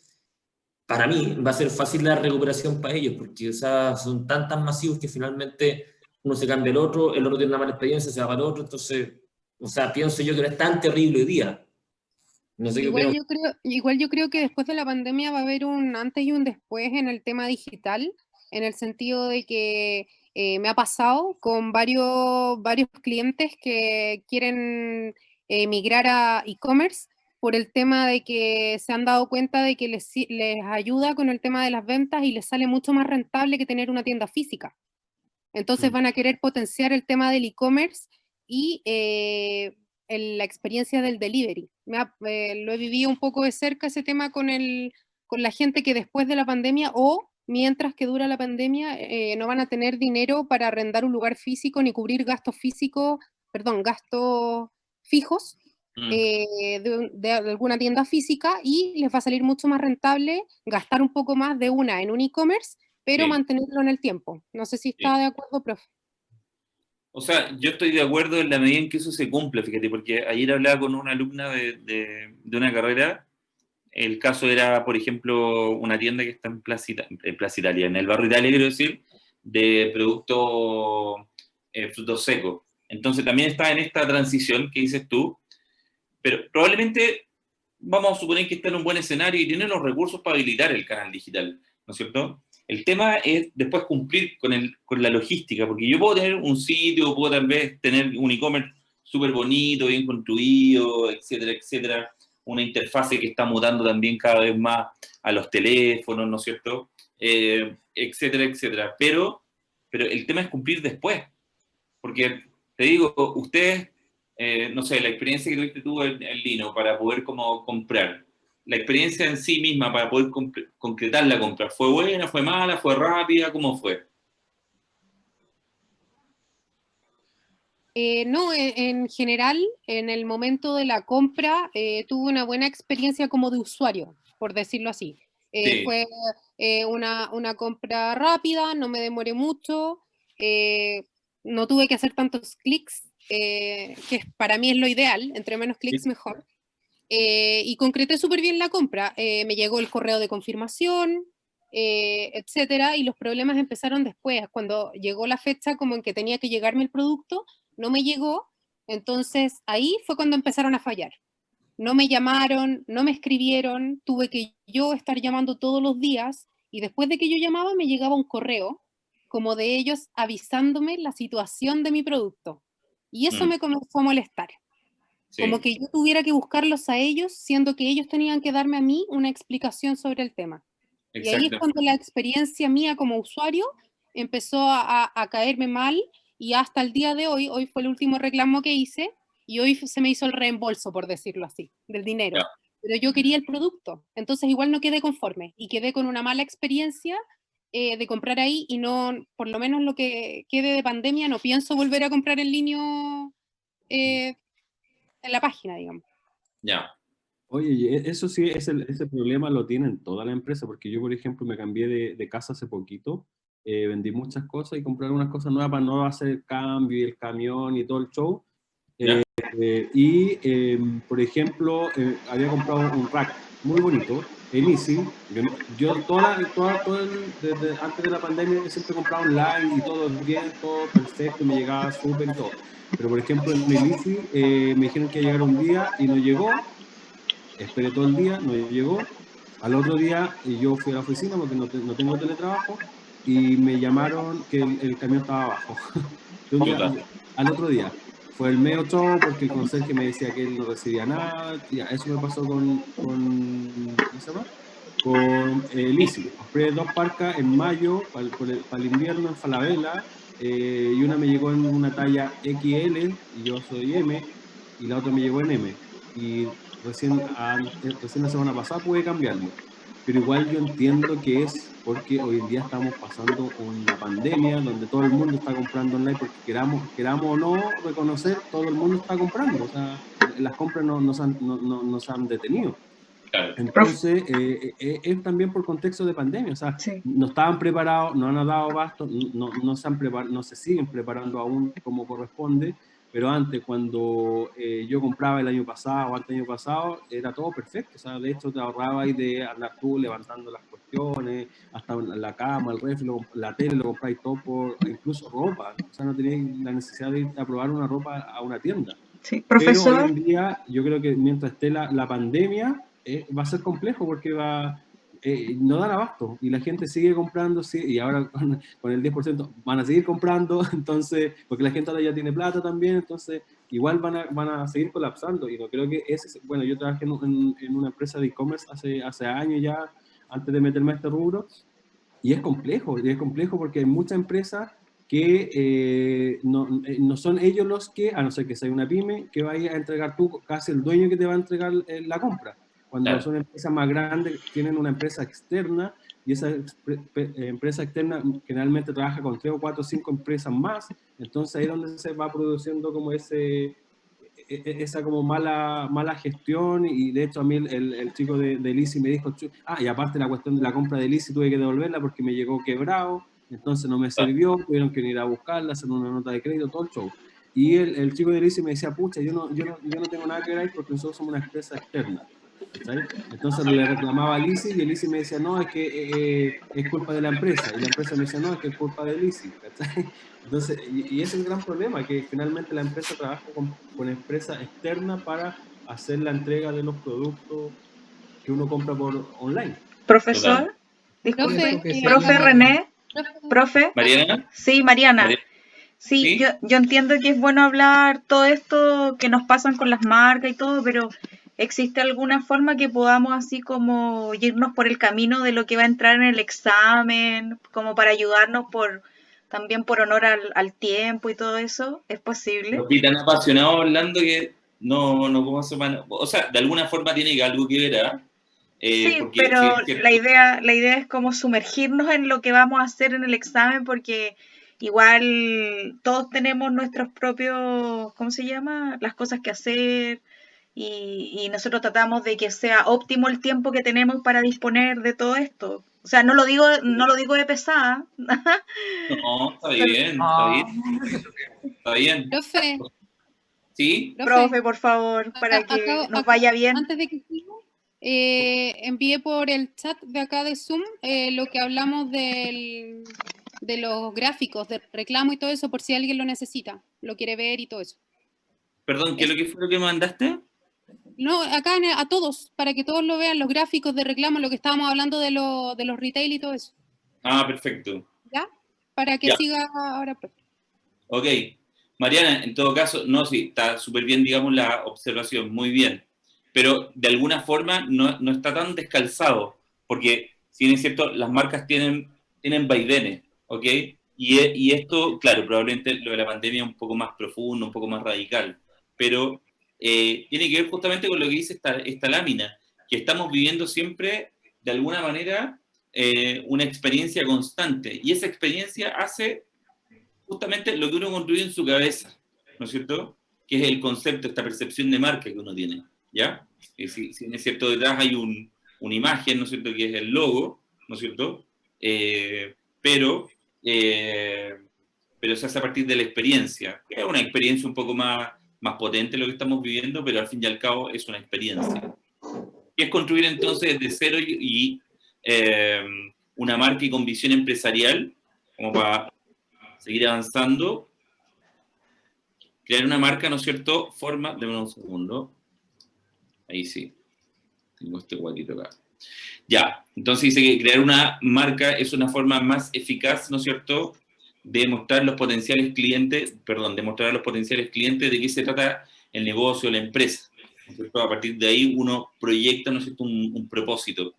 para mí va a ser fácil la recuperación para ellos, porque o sea, son tan masivos que finalmente uno se cambia el otro tiene una mala experiencia, se va para el otro, entonces, o sea, pienso yo que no es tan terrible hoy día. No sé qué Igual opinas. yo creo que después de la pandemia va a haber un antes y un después en el tema digital, en el sentido de que me ha pasado con varios clientes que quieren migrar a e-commerce por el tema de que se han dado cuenta de que les ayuda con el tema de las ventas y les sale mucho más rentable que tener una tienda física. Entonces van a querer potenciar el tema del e-commerce y la experiencia del delivery. Lo he vivido un poco de cerca ese tema con la gente que después de la pandemia o mientras que dura la pandemia no van a tener dinero para arrendar un lugar físico ni cubrir gastos fijos de alguna tienda física y les va a salir mucho más rentable gastar un poco más de una en un e-commerce pero Sí. mantenerlo en el tiempo. No sé si está de acuerdo, profe. O sea, yo estoy de acuerdo en la medida en que eso se cumple, fíjate, porque ayer hablaba con una alumna de una carrera. El caso era, por ejemplo, una tienda que está en Plaza Italia, en el barrio Italia, quiero decir, de productos frutos secos. Entonces también está en esta transición que dices tú, pero probablemente vamos a suponer que está en un buen escenario y tiene los recursos para habilitar el canal digital, ¿no es cierto? El tema es después cumplir con la logística, porque yo puedo tener un sitio, puedo tal vez tener un e-commerce súper bonito, bien construido, etcétera, etcétera, una interfase que está mutando también cada vez más a los teléfonos, ¿no es cierto? Etcétera, etcétera. Pero el tema es cumplir después, porque te digo, ustedes, no sé, la experiencia que tuviste tú en Lino para poder como comprar, la experiencia en sí misma para poder concretar la compra, ¿fue buena, fue mala, fue rápida? ¿Cómo fue? No, en general, en el momento de la compra, tuve una buena experiencia como de usuario, por decirlo así. Sí. Fue una compra rápida, no me demoré mucho, no tuve que hacer tantos clics, que para mí es lo ideal, entre menos clics mejor. Y concreté súper bien la compra. Me llegó el correo de confirmación, etcétera, y los problemas empezaron después, cuando llegó la fecha como en que tenía que llegarme el producto, no me llegó, entonces ahí fue cuando empezaron a fallar. No me llamaron, no me escribieron, tuve que yo estar llamando todos los días, y después de que yo llamaba me llegaba un correo como de ellos avisándome la situación de mi producto. Y eso me comenzó a molestar. Sí. Como que yo tuviera que buscarlos a ellos, siendo que ellos tenían que darme a mí una explicación sobre el tema. Y ahí es Exacto. cuando la experiencia mía como usuario empezó a caerme mal y hasta el día de hoy fue el último reclamo que hice y hoy se me hizo el reembolso, por decirlo así, del dinero. Ya. Pero yo quería el producto, entonces igual no quedé conforme y quedé con una mala experiencia de comprar ahí y no, por lo menos lo que quede de pandemia, no pienso volver a comprar en línea en la página, digamos. Ya. Oye, y eso sí, ese problema lo tienen toda la empresa, porque yo, por ejemplo, me cambié de casa hace poquito, vendí muchas cosas y compré algunas cosas nuevas para no hacer el cambio y el camión y todo el show, ¿Ya? Por ejemplo, había comprado un rack muy bonito en Easy. Yo desde antes de la pandemia siempre compraba online y todo bien, todo perfecto, me llegaba súper y todo. Pero por ejemplo en el Easy me dijeron que iba a llegar un día y no llegó. Esperé todo el día, no llegó. Al otro día yo fui a la oficina porque no tengo teletrabajo y me llamaron que el camión estaba abajo. De un día, Puta. al otro día. Fue el medio show porque el conserje me decía que él no recibía nada. Ya, eso me pasó ¿cómo se llama? Con Lisi. Compré 2 parcas en mayo para el invierno en Falabella y una me llegó en una talla XL y yo soy M y la otra me llegó en M. Y recién la semana pasada pude cambiarlo. Pero igual yo entiendo que es porque hoy en día estamos pasando una pandemia donde todo el mundo está comprando online porque queramos o no reconocer, todo el mundo está comprando. O sea, las compras no se han detenido. Claro. Entonces, es también por contexto de pandemia, o sea, Sí. no estaban preparados, no han dado abasto, no se siguen preparando aún como corresponde, pero antes, cuando yo compraba el año pasado o antes del año pasado, era todo perfecto, o sea, de hecho te ahorrabas de andar tú levantando las cuestiones, hasta la cama, el refri, la tele, lo compráis todo incluso ropa, o sea, no teníais la necesidad de ir a probar una ropa a una tienda. Sí, Pero hoy profesor. en día, yo creo que mientras esté la pandemia, va a ser complejo porque no dan abasto y la gente sigue comprando y ahora con el 10% van a seguir comprando, entonces, porque la gente ahora ya tiene plata también, entonces igual van a seguir colapsando y no creo que bueno, yo trabajé en una empresa de e-commerce hace años ya, antes de meterme a este rubro, y es complejo porque hay muchas empresas que no son ellos los que, a no ser que sea una pyme, que vaya a entregar tú, casi el dueño que te va a entregar la compra. Cuando Claro. son empresas más grandes, tienen una empresa externa y esa empresa externa generalmente trabaja con 3 o 4 o 5 empresas más, entonces ahí es donde se va produciendo como esa como mala gestión y de hecho a mí el chico de Lisi me dijo, y aparte la cuestión de la compra de Lisi tuve que devolverla porque me llegó quebrado, entonces no me sirvió, tuvieron que ir a buscarla, hacer una nota de crédito, todo el show. Y el chico de Lisi me decía, pucha, yo no tengo nada que ver ahí porque nosotros somos una empresa externa. ¿Sabes? Entonces le reclamaba a Lisi y el Lisi me decía, no, es que es culpa de la empresa. Y la empresa me decía, no, es que es culpa de Lisi. Entonces, y ese es el gran problema, que finalmente la empresa trabaja con empresas externas para hacer la entrega de los productos que uno compra por online. Profesor, Total. disculpe, Profe, que sí, profe René, profe, ¿Mariana? sí, Mariana. ¿Mariana? Sí, ¿Sí? yo entiendo que es bueno hablar todo esto que nos pasan con las marcas y todo, pero ¿existe alguna forma que podamos así como irnos por el camino de lo que va a entrar en el examen, como para ayudarnos también por honor al tiempo y todo eso? ¿Es posible? Los vi tan apasionados hablando que no ¿cómo se llama? O sea, de alguna forma tiene que algo que ver, ¿ah? Sí, Porque pero sí, es cierto. la idea es como sumergirnos en lo que vamos a hacer en el examen, porque igual todos tenemos nuestros propios, ¿cómo se llama? Las cosas que hacer y nosotros tratamos de que sea óptimo el tiempo que tenemos para disponer de todo esto. O sea, no lo digo de pesada. No, está Solo- bien, está Ah, bien, está bien. profe, ¿Sí? Profe, por favor, para que nos vaya bien. antes de que siga, envié por el chat de acá de Zoom lo que hablamos de los gráficos de reclamo y todo eso, por si alguien lo necesita, lo quiere ver y todo eso. Perdón, ¿qué es lo que fue lo que mandaste? No, acá a todos, para que todos lo vean, los gráficos de reclamo, lo que estábamos hablando de los retail y todo eso. Ah, perfecto. ¿Ya? Para que Ya. siga ahora, profe. Ok. Mariana, en todo caso, no, sí, está súper bien, digamos, la observación, muy bien. Pero de alguna forma no está tan descalzado, porque, si bien es cierto, las marcas tienen vaivenes, ¿ok? Y esto, claro, probablemente lo de la pandemia es un poco más profundo, un poco más radical, pero tiene que ver justamente con lo que dice esta lámina, que estamos viviendo siempre, de alguna manera, una experiencia constante, y esa experiencia hace justamente lo que uno construye en su cabeza, ¿no es cierto? Que es el concepto, esta percepción de marca que uno tiene, ¿ya? Si es cierto, detrás hay una imagen, ¿no es cierto?, que es el logo, ¿no es cierto? Pero se hace a partir de la experiencia, que es una experiencia un poco más más potente lo que estamos viviendo, pero al fin y al cabo es una experiencia. ¿Qué es construir entonces desde cero y una marca y con visión empresarial, como para seguir avanzando? Crear una marca, ¿no es cierto? Deme un segundo. Ahí sí. Tengo este guatito acá. Ya, entonces dice que crear una marca es una forma más eficaz, ¿no es cierto?, de mostrar a los potenciales clientes de qué se trata el negocio, la empresa, ¿no es cierto? A partir de ahí uno proyecta, ¿no es cierto?, un propósito.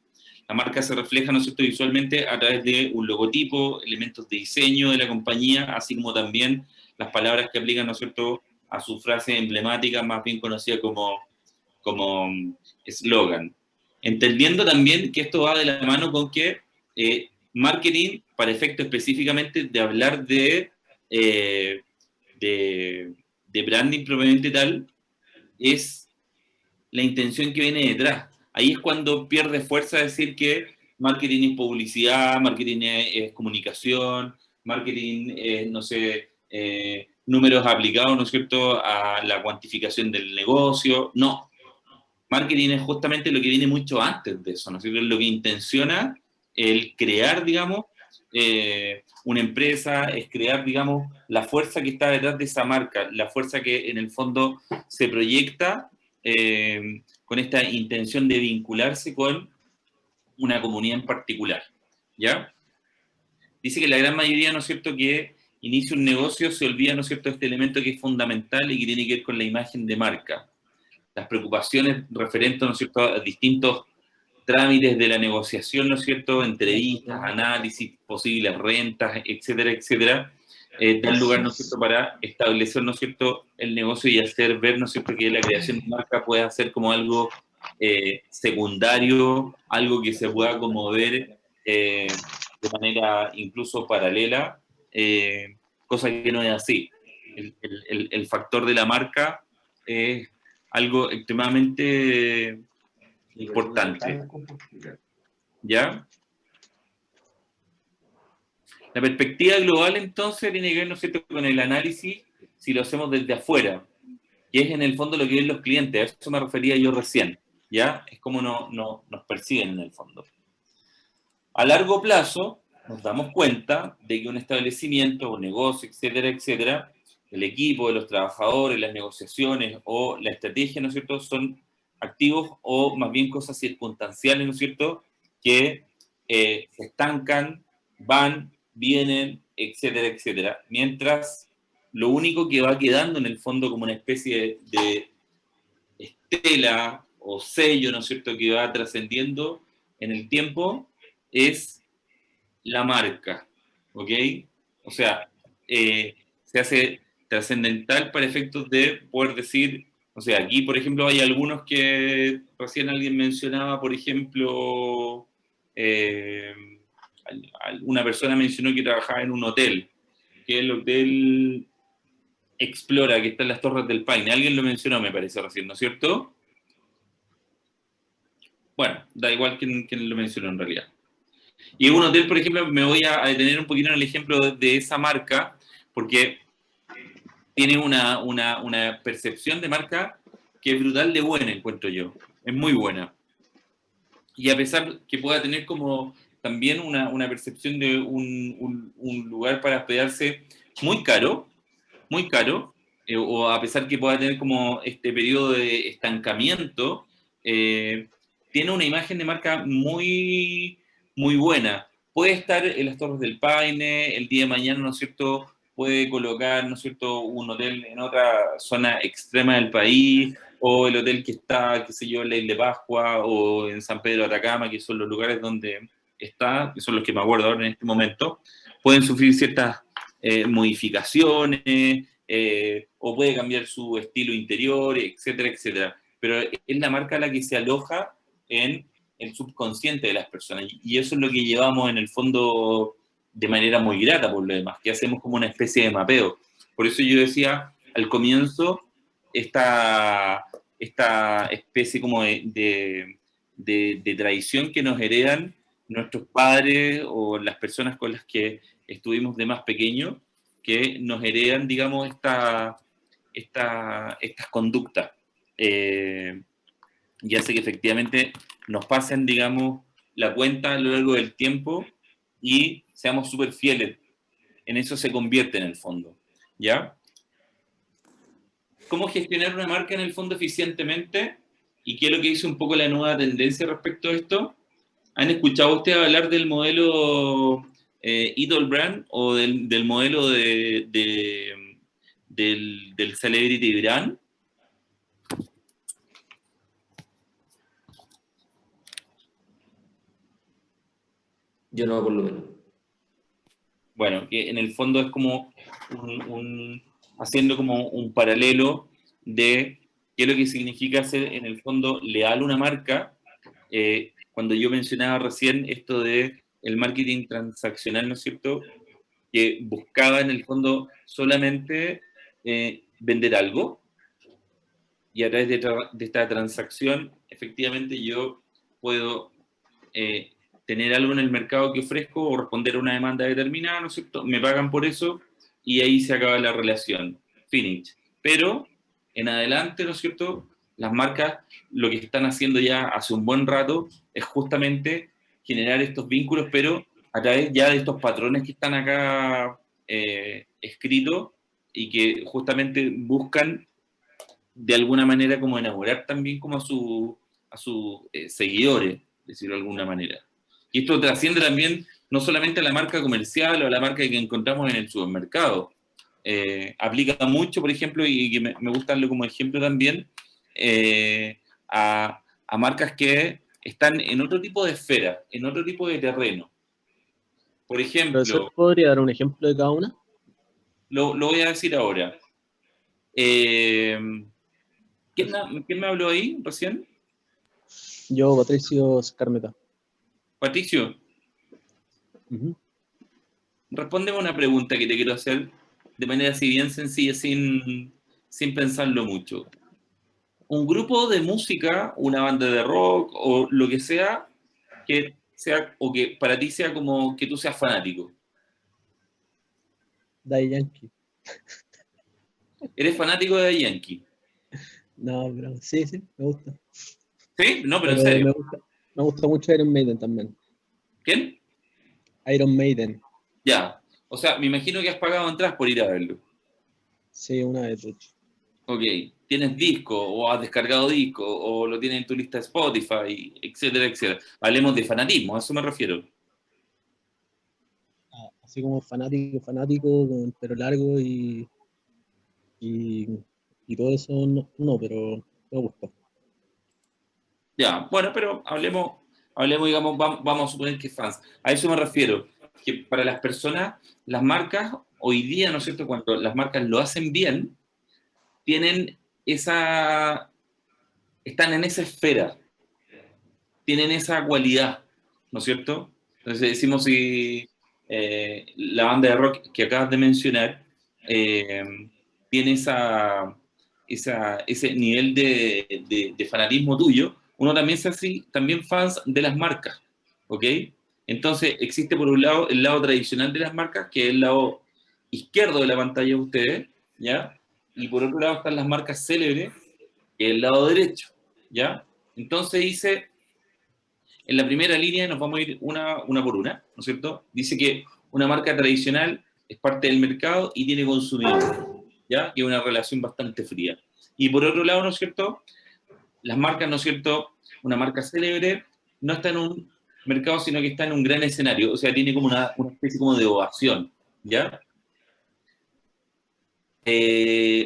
La marca se refleja, ¿no es cierto?, visualmente a través de un logotipo, elementos de diseño de la compañía, así como también las palabras que aplican, ¿no es cierto?, a su frase emblemática, más bien conocida como eslogan. Entendiendo también que esto va de la mano con que marketing, para efecto específicamente de hablar de branding propiamente tal, es la intención que viene detrás. Ahí es cuando pierde fuerza decir que marketing es publicidad, marketing es comunicación, marketing es, no sé, números aplicados, ¿no es cierto?, a la cuantificación del negocio. No. Marketing es justamente lo que viene mucho antes de eso, ¿no es cierto? Es lo que intenciona el crear, digamos, una empresa, es crear, digamos, la fuerza que está detrás de esa marca, la fuerza que en el fondo se proyecta con esta intención de vincularse con una comunidad en particular, ¿ya? Dice que la gran mayoría, ¿no es cierto?, que inicia un negocio se olvida, ¿no es cierto?, este elemento que es fundamental y que tiene que ver con la imagen de marca. Las preocupaciones referentes, ¿no es cierto?, a distintos trámites de la negociación, ¿no es cierto?, entrevistas, análisis, posibles rentas, etcétera, etcétera, dan lugar, ¿no es cierto?, para establecer, ¿no es cierto?, el negocio y hacer ver, ¿no es cierto?, que la creación de marca puede ser como algo secundario, algo que se pueda como ver de manera incluso paralela, cosa que no es así. El factor de la marca es algo extremadamente importante. ¿Ya? La perspectiva global, entonces, tiene que ver, ¿no es cierto?, con el análisis, si lo hacemos desde afuera, que es en el fondo lo que ven los clientes. A eso me refería yo recién, ¿ya? Es como nos perciben en el fondo. A largo plazo, nos damos cuenta de que un establecimiento, un negocio, etcétera, etcétera, el equipo, los trabajadores, las negociaciones o la estrategia, ¿no es cierto?, son activos o más bien cosas circunstanciales, ¿no es cierto?, que se estancan, van, vienen, etcétera, etcétera. Mientras lo único que va quedando en el fondo como una especie de estela o sello, ¿no es cierto?, que va trascendiendo en el tiempo es la marca, ¿ok? O sea, se hace trascendental para efectos de poder decir, o sea, aquí, por ejemplo, hay algunos que recién alguien mencionaba, por ejemplo, una persona mencionó que trabajaba en un hotel, que es el Hotel Explora, que está en las Torres del Paine. Alguien lo mencionó, me parece, recién, ¿no es cierto? Bueno, da igual quién lo mencionó en realidad. Y en un hotel, por ejemplo, me voy a detener un poquito en el ejemplo de esa marca, porque tiene una percepción de marca que es brutal de buena, encuentro yo. Es muy buena. Y a pesar que pueda tener como también una percepción de un lugar para hospedarse muy caro, o a pesar que pueda tener como este periodo de estancamiento, tiene una imagen de marca muy, muy buena. Puede estar en las Torres del Paine, el día de mañana, ¿no es cierto?, puede colocar, ¿no es cierto?, un hotel en otra zona extrema del país, o el hotel que está, qué sé yo, en la Isla de Pascua, o en San Pedro de Atacama, que son los lugares donde está, que son los que me acuerdo ahora en este momento, pueden sufrir ciertas modificaciones, o puede cambiar su estilo interior, etcétera, etcétera. Pero es la marca la que se aloja en el subconsciente de las personas. Y eso es lo que llevamos en el fondo de manera muy grata por lo demás, que hacemos como una especie de mapeo. Por eso yo decía al comienzo, esta especie como de tradición que nos heredan nuestros padres o las personas con las que estuvimos de más pequeños, que nos heredan, digamos, estas conductas. Y hace que efectivamente nos pasen, digamos, la cuenta a lo largo del tiempo y seamos súper fieles. En eso se convierte en el fondo, ¿ya? ¿Cómo gestionar una marca en el fondo eficientemente? ¿Y qué es lo que dice un poco la nueva tendencia respecto a esto? ¿Han escuchado ustedes hablar del modelo Idol Brand o del modelo del Celebrity Brand? Yo no, por lo menos. Bueno, que en el fondo es como haciendo como un paralelo de qué es lo que significa ser en el fondo leal a una marca. Cuando yo mencionaba recién esto de el marketing transaccional, ¿no es cierto?, que buscaba en el fondo solamente vender algo, y a través de esta transacción, efectivamente yo puedo tener algo en el mercado que ofrezco o responder a una demanda determinada, ¿no es cierto? Me pagan por eso y ahí se acaba la relación. Finish. Pero en adelante, ¿no es cierto?, las marcas lo que están haciendo ya hace un buen rato es justamente generar estos vínculos, pero a través ya de estos patrones que están acá escritos y que justamente buscan de alguna manera como enamorar también como a sus seguidores, decirlo de alguna manera. Y esto trasciende también no solamente a la marca comercial o a la marca que encontramos en el supermercado. Aplica mucho, por ejemplo, y que me gusta darlo como ejemplo también, a marcas que están en otro tipo de esfera, en otro tipo de terreno. Por ejemplo, ¿Profesor, podría dar un ejemplo de cada una? lo voy a decir ahora. ¿Quién me habló ahí recién? Yo, Patricio Carmeta. Patricio, respóndeme una pregunta que te quiero hacer de manera así bien sencilla, sin pensarlo mucho. Un grupo de música, una banda de rock o lo que sea o que para ti sea como que tú seas fanático. Daddy Yankee. ¿Eres fanático de Daddy Yankee? No, pero sí, me gusta. ¿Sí? No, pero en Pero serio. me gusta mucho Iron Maiden también. ¿Quién? Iron Maiden. Ya. O sea, me imagino que has pagado entradas por ir a verlo. Sí, una vez, de hecho. Ok. ¿Tienes disco o has descargado disco o lo tienes en tu lista de Spotify, etcétera, etcétera? Hablemos de fanatismo, a eso me refiero. Así como fanático, con pelo largo y todo eso, no, pero me gusta. Ya, bueno, pero hablemos, digamos, vamos a suponer que fans. A eso me refiero, que para las personas, las marcas, hoy día, ¿no es cierto?, cuando las marcas lo hacen bien, están en esa esfera, tienen esa cualidad, ¿no es cierto? Entonces decimos si la banda de rock que acabas de mencionar tiene ese nivel de fanatismo tuyo, uno también se hace también fans de las marcas, ¿ok? Entonces existe por un lado el lado tradicional de las marcas, que es el lado izquierdo de la pantalla de ustedes, ¿ya? Y por otro lado están las marcas célebres, que es el lado derecho, ¿ya? Entonces dice, en la primera línea nos vamos a ir una por una, ¿no es cierto? Dice que una marca tradicional es parte del mercado y tiene consumidores, ¿ya? Que es una relación bastante fría. Y por otro lado, ¿no es cierto?, las marcas, ¿no es cierto?, una marca célebre no está en un mercado, sino que está en un gran escenario, o sea, tiene como una especie como de ovación, ¿ya?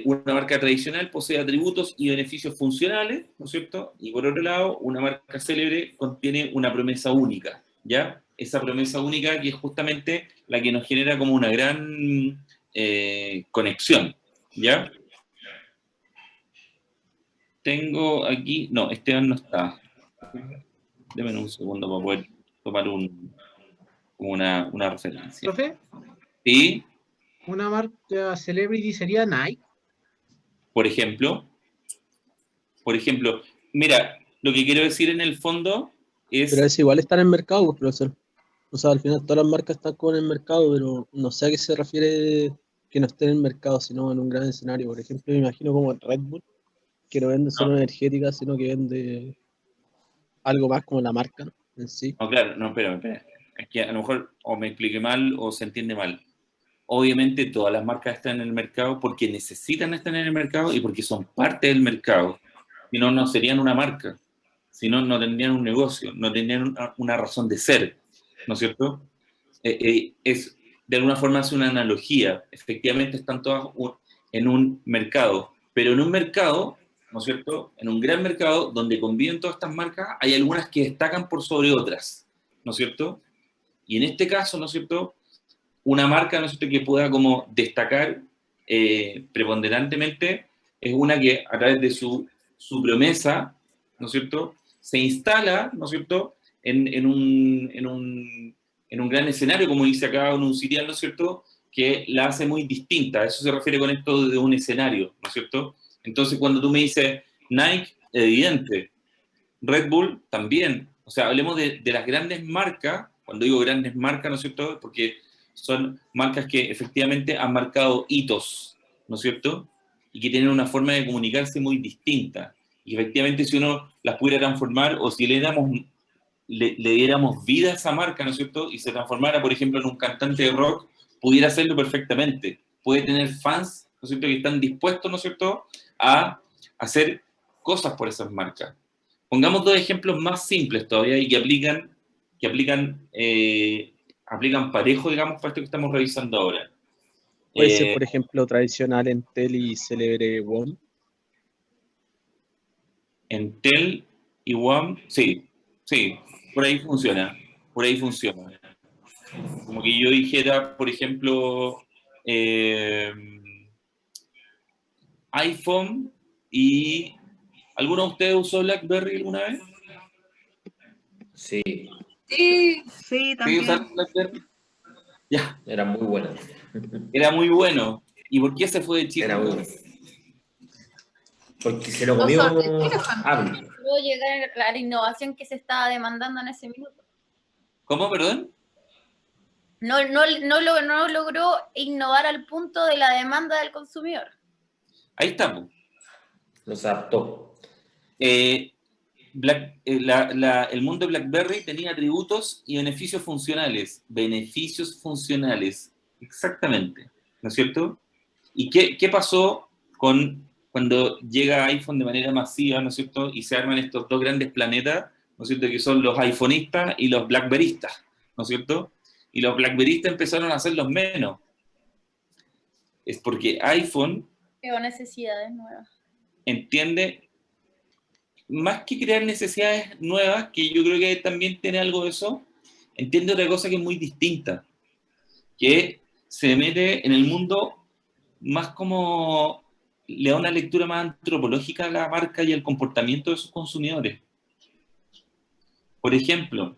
Una marca tradicional posee atributos y beneficios funcionales, ¿no es cierto? Y por otro lado, una marca célebre contiene una promesa única, ¿ya? Esa promesa única que es justamente la que nos genera como una gran conexión, ¿ya? Tengo aquí, no, Esteban no está. Deme un segundo para poder tomar una referencia. ¿Profe? ¿Sí? Una marca celebrity sería Nike. Por ejemplo, mira, lo que quiero decir en el fondo es... Pero es igual estar en el mercado, pues, profesor. O sea, al final todas las marcas están con el mercado, pero no sé a qué se refiere que no esté en el mercado, sino en un gran escenario. Por ejemplo, me imagino como Red Bull, que no vende solo energética, sino que vende algo más como la marca, ¿no? En sí. No, claro, no, espera. Es que a lo mejor o me expliqué mal o se entiende mal. Obviamente todas las marcas están en el mercado porque necesitan estar en el mercado y porque son parte del mercado. Si no, no serían una marca. Si no, no tendrían un negocio, no tendrían una razón de ser, ¿no es cierto? De alguna forma hace una analogía. Efectivamente están todas en un mercado, pero en un mercado, ¿no es cierto? En un gran mercado donde conviven todas estas marcas, hay algunas que destacan por sobre otras, ¿no es cierto? Y en este caso, ¿no es cierto? Una marca, ¿no es cierto?, que pueda como destacar preponderantemente es una que a través de su promesa, ¿no es cierto?, se instala, ¿no es cierto?, en un gran escenario, como dice acá, en un sitial, ¿no es cierto?, que la hace muy distinta. A eso se refiere con esto de un escenario, ¿no es cierto? Entonces, cuando tú me dices Nike, evidente. Red Bull, también. O sea, hablemos de las grandes marcas. Cuando digo grandes marcas, ¿no es cierto?, porque son marcas que efectivamente han marcado hitos, ¿no es cierto?, y que tienen una forma de comunicarse muy distinta. Y efectivamente, si uno las pudiera transformar, o si le diéramos vida a esa marca, ¿no es cierto?, y se transformara, por ejemplo, en un cantante de rock, pudiera hacerlo perfectamente. Puede tener fans, ¿no es cierto?, que están dispuestos, ¿no es cierto?, a hacer cosas por esas marcas. Pongamos dos ejemplos más simples todavía y que aplican parejo, digamos, para esto que estamos revisando ahora. Puede ser, por ejemplo, tradicional Entel y célebre WOM. Entel y WOM, sí, por ahí funciona. Como que yo dijera, por ejemplo, iPhone y... ¿Alguno de ustedes usó BlackBerry alguna vez? Sí, Sí, ¿Sí también. usaron BlackBerry? Ya, era muy buena. era muy bueno. ¿Y por qué se fue de Chile? Era muy bueno. Porque se lo No comió solo de Chile, Apple. pudo llegar a la innovación que se estaba demandando en ese minuto. ¿Cómo, perdón? No logró innovar al punto de la demanda del consumidor. Ahí estamos. Los adaptó. El mundo de BlackBerry tenía atributos y beneficios funcionales. Beneficios funcionales, exactamente. ¿No es cierto? ¿Y qué pasó cuando llega iPhone de manera masiva, ¿no es cierto? Y se arman estos dos grandes planetas, ¿no es cierto? Que son los iPhoneistas y los BlackBerryistas, ¿no es cierto? Y los BlackBerryistas empezaron a hacerlos menos. Es porque iPhone Creó necesidades nuevas. entiende, más que crear necesidades nuevas, que yo creo que también tiene algo de eso, entiende otra cosa que es muy distinta, que se mete en el mundo más como le da una lectura más antropológica a la marca y al comportamiento de sus consumidores. Por ejemplo,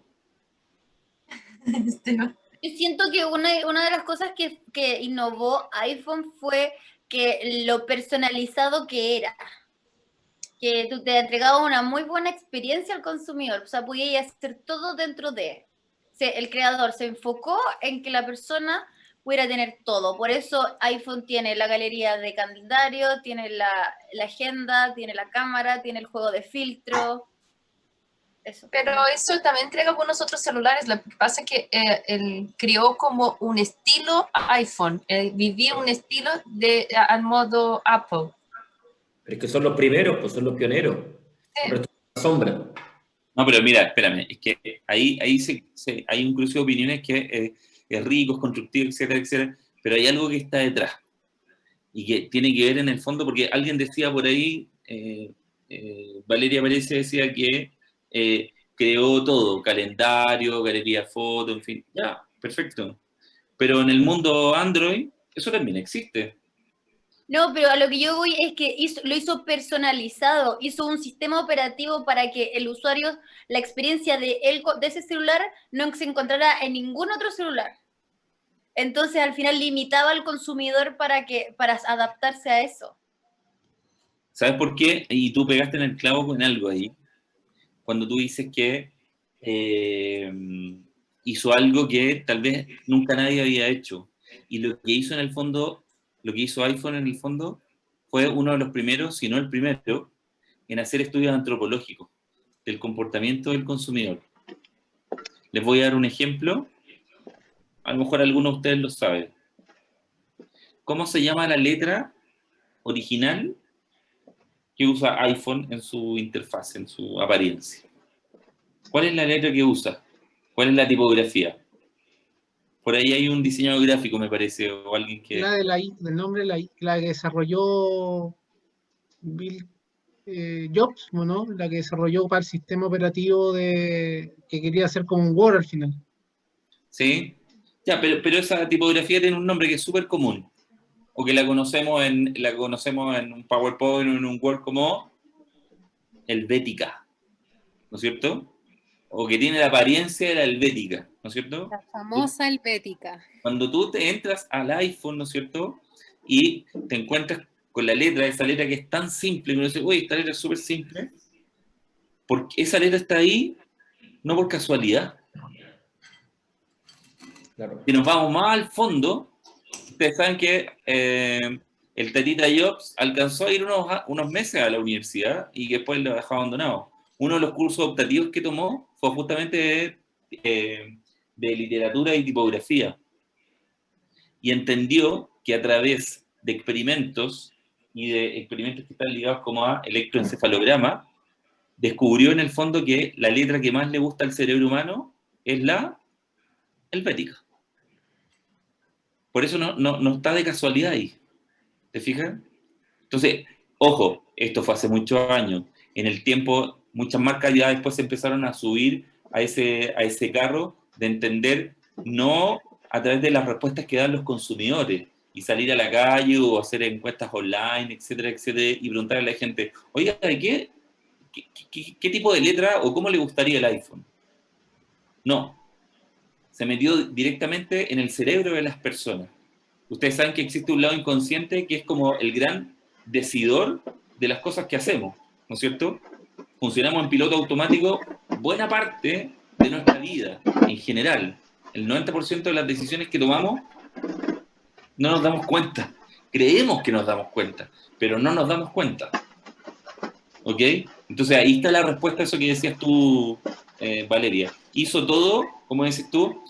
Yo siento que una de las cosas que innovó iPhone fue que lo personalizado que era. Que tú te entregaba una muy buena experiencia al consumidor. O sea, podías hacer todo dentro de. El creador se enfocó en que la persona pudiera tener todo. Por eso iPhone tiene la galería de calendario, tiene la agenda, tiene la cámara, tiene el juego de filtro. Eso. Pero eso también entrega algunos otros celulares. Lo que pasa es que él creó como un estilo iPhone, vivía un estilo al modo Apple. Pero es que son los primeros, pues son los pioneros. Sí. La sombra. no, pero mira, espérame, es que ahí hay un cruce de opiniones que es rico, es constructivo, etcétera, etcétera, pero hay algo que está detrás y que tiene que ver en el fondo, porque alguien decía por ahí, Valeria Parece decía que creó todo, calendario, galería de fotos, en fin, ya, perfecto. Pero en el mundo Android, eso también existe. No, pero a lo que yo voy es que lo hizo personalizado, hizo un sistema operativo para que el usuario, la experiencia de ese celular no se encontrara en ningún otro celular. Entonces al final limitaba al consumidor para adaptarse a eso. ¿Sabes por qué? Y tú pegaste en el clavo con algo ahí. Cuando tú dices que hizo algo que tal vez nunca nadie había hecho. Y lo que hizo en el fondo lo que hizo iPhone en el fondo fue uno de los primeros, si no el primero, en hacer estudios antropológicos del comportamiento del consumidor. Les voy a dar un ejemplo, a lo mejor algunos de ustedes lo saben. ¿Cómo se llama la letra original que usa iPhone en su interfaz, en su apariencia? ¿Cuál es la letra que usa? ¿Cuál es la tipografía? Por ahí hay un diseñador gráfico, me parece, o alguien que... La de del nombre, la que desarrolló Bill Jobs, ¿no? La que desarrolló para el sistema operativo que quería hacer como un Word al final. Sí, ya, pero esa tipografía tiene un nombre que es súper común, o que la conocemos en un PowerPoint o en un Word como helvética, ¿no es cierto? O que tiene la apariencia de la helvética, ¿no es cierto? La famosa helvética. Cuando tú te entras al iPhone, ¿no es cierto? Y te encuentras con la letra, esa letra que es tan simple, y uno dice, uy, esta letra es súper simple, porque esa letra está ahí, no por casualidad. Claro. Si nos vamos más al fondo, ustedes saben que el tatita Jobs alcanzó a ir unos meses a la universidad y que después lo dejó abandonado. Uno de los cursos optativos que tomó fue justamente de literatura y tipografía. Y entendió que a través de experimentos y de experimentos que están ligados como a electroencefalograma, descubrió en el fondo que la letra que más le gusta al cerebro humano es la helvética. Por eso no está de casualidad ahí. ¿Te fijas? Entonces, ojo, esto fue hace muchos años. En el tiempo, muchas marcas ya después empezaron a subir a ese carro de entender, no a través de las respuestas que dan los consumidores, y salir a la calle o hacer encuestas online, etcétera, etcétera, y preguntarle a la gente, oiga, ¿qué tipo de letra o cómo le gustaría el iPhone? No. Se metió directamente en el cerebro de las personas. Ustedes saben que existe un lado inconsciente que es como el gran decidor de las cosas que hacemos, ¿no es cierto? Funcionamos en piloto automático buena parte de nuestra vida, en general. El 90% de las decisiones que tomamos no nos damos cuenta. Creemos que nos damos cuenta, pero no nos damos cuenta. ¿Ok? Entonces ahí está la respuesta a eso que decías tú, Valeria. Hizo todo, como dices tú,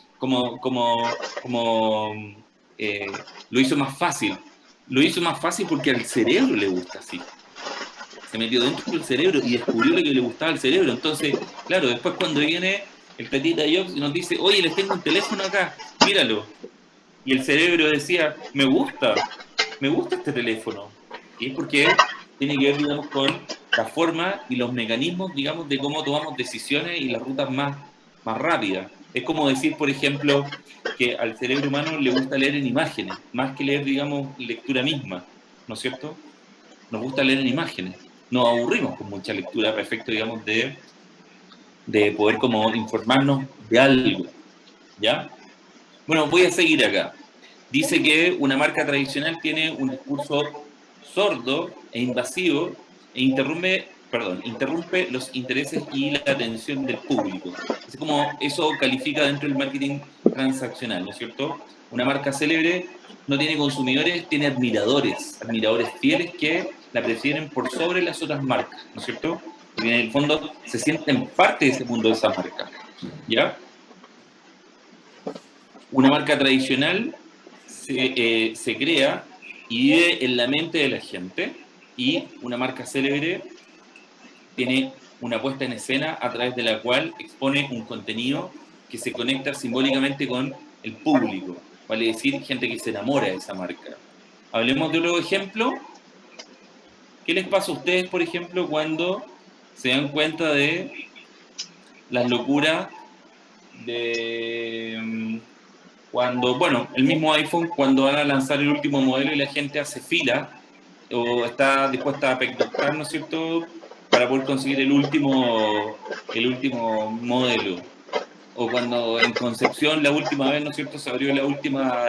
lo hizo más fácil. Lo hizo más fácil porque al cerebro le gusta así. Se metió dentro del cerebro y descubrió lo que le gustaba al cerebro. Entonces, claro, después cuando viene el tatita Jobs y nos dice, oye, les tengo un teléfono acá, míralo. Y el cerebro decía, me gusta este teléfono. Y es porque tiene que ver, digamos, con la forma y los mecanismos, digamos, de cómo tomamos decisiones y las rutas más rápidas. Es como decir, por ejemplo, que al cerebro humano le gusta leer en imágenes, más que leer, digamos, lectura misma, ¿no es cierto? Nos gusta leer en imágenes. Nos aburrimos con mucha lectura a efecto, digamos, de poder como informarnos de algo, ¿ya? Bueno, voy a seguir acá. Dice que una marca tradicional tiene un discurso sordo e invasivo e interrumpe los intereses y la atención del público. Es como eso califica dentro del marketing transaccional, ¿no es cierto? Una marca célebre no tiene consumidores, tiene admiradores fieles que la prefieren por sobre las otras marcas, ¿no es cierto? Porque en el fondo se sienten parte de ese mundo de esa marca, ¿ya? Una marca tradicional se crea y vive en la mente de la gente, y una marca célebre tiene una puesta en escena a través de la cual expone un contenido que se conecta simbólicamente con el público, vale decir, gente que se enamora de esa marca. Hablemos de otro ejemplo. ¿Qué les pasa a ustedes, por ejemplo, cuando se dan cuenta de las locuras de cuando, bueno, el mismo iPhone, cuando van a lanzar el último modelo y la gente hace fila o está dispuesta a pernoctar, ¿no es cierto?, para poder conseguir el último modelo? O cuando en Concepción la última vez, ¿no es cierto?, se abrió la última,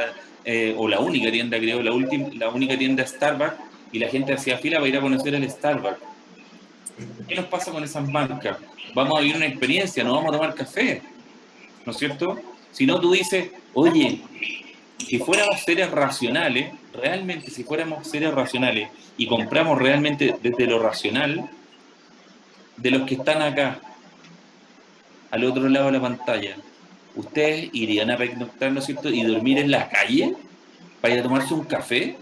o la única tienda, creo, la única tienda Starbucks, y la gente hacía fila para ir a conocer el Starbucks. ¿Qué nos pasa con esas marcas? Vamos a vivir una experiencia, no vamos a tomar café, ¿no es cierto? Si no, tú dices, oye, si fuéramos seres racionales, realmente si fuéramos seres racionales y compramos realmente desde lo racional, de los que están acá, al otro lado de la pantalla, ¿ustedes irían a pernoctar, ¿no es cierto?, y dormir en la calle para ir a tomarse un café?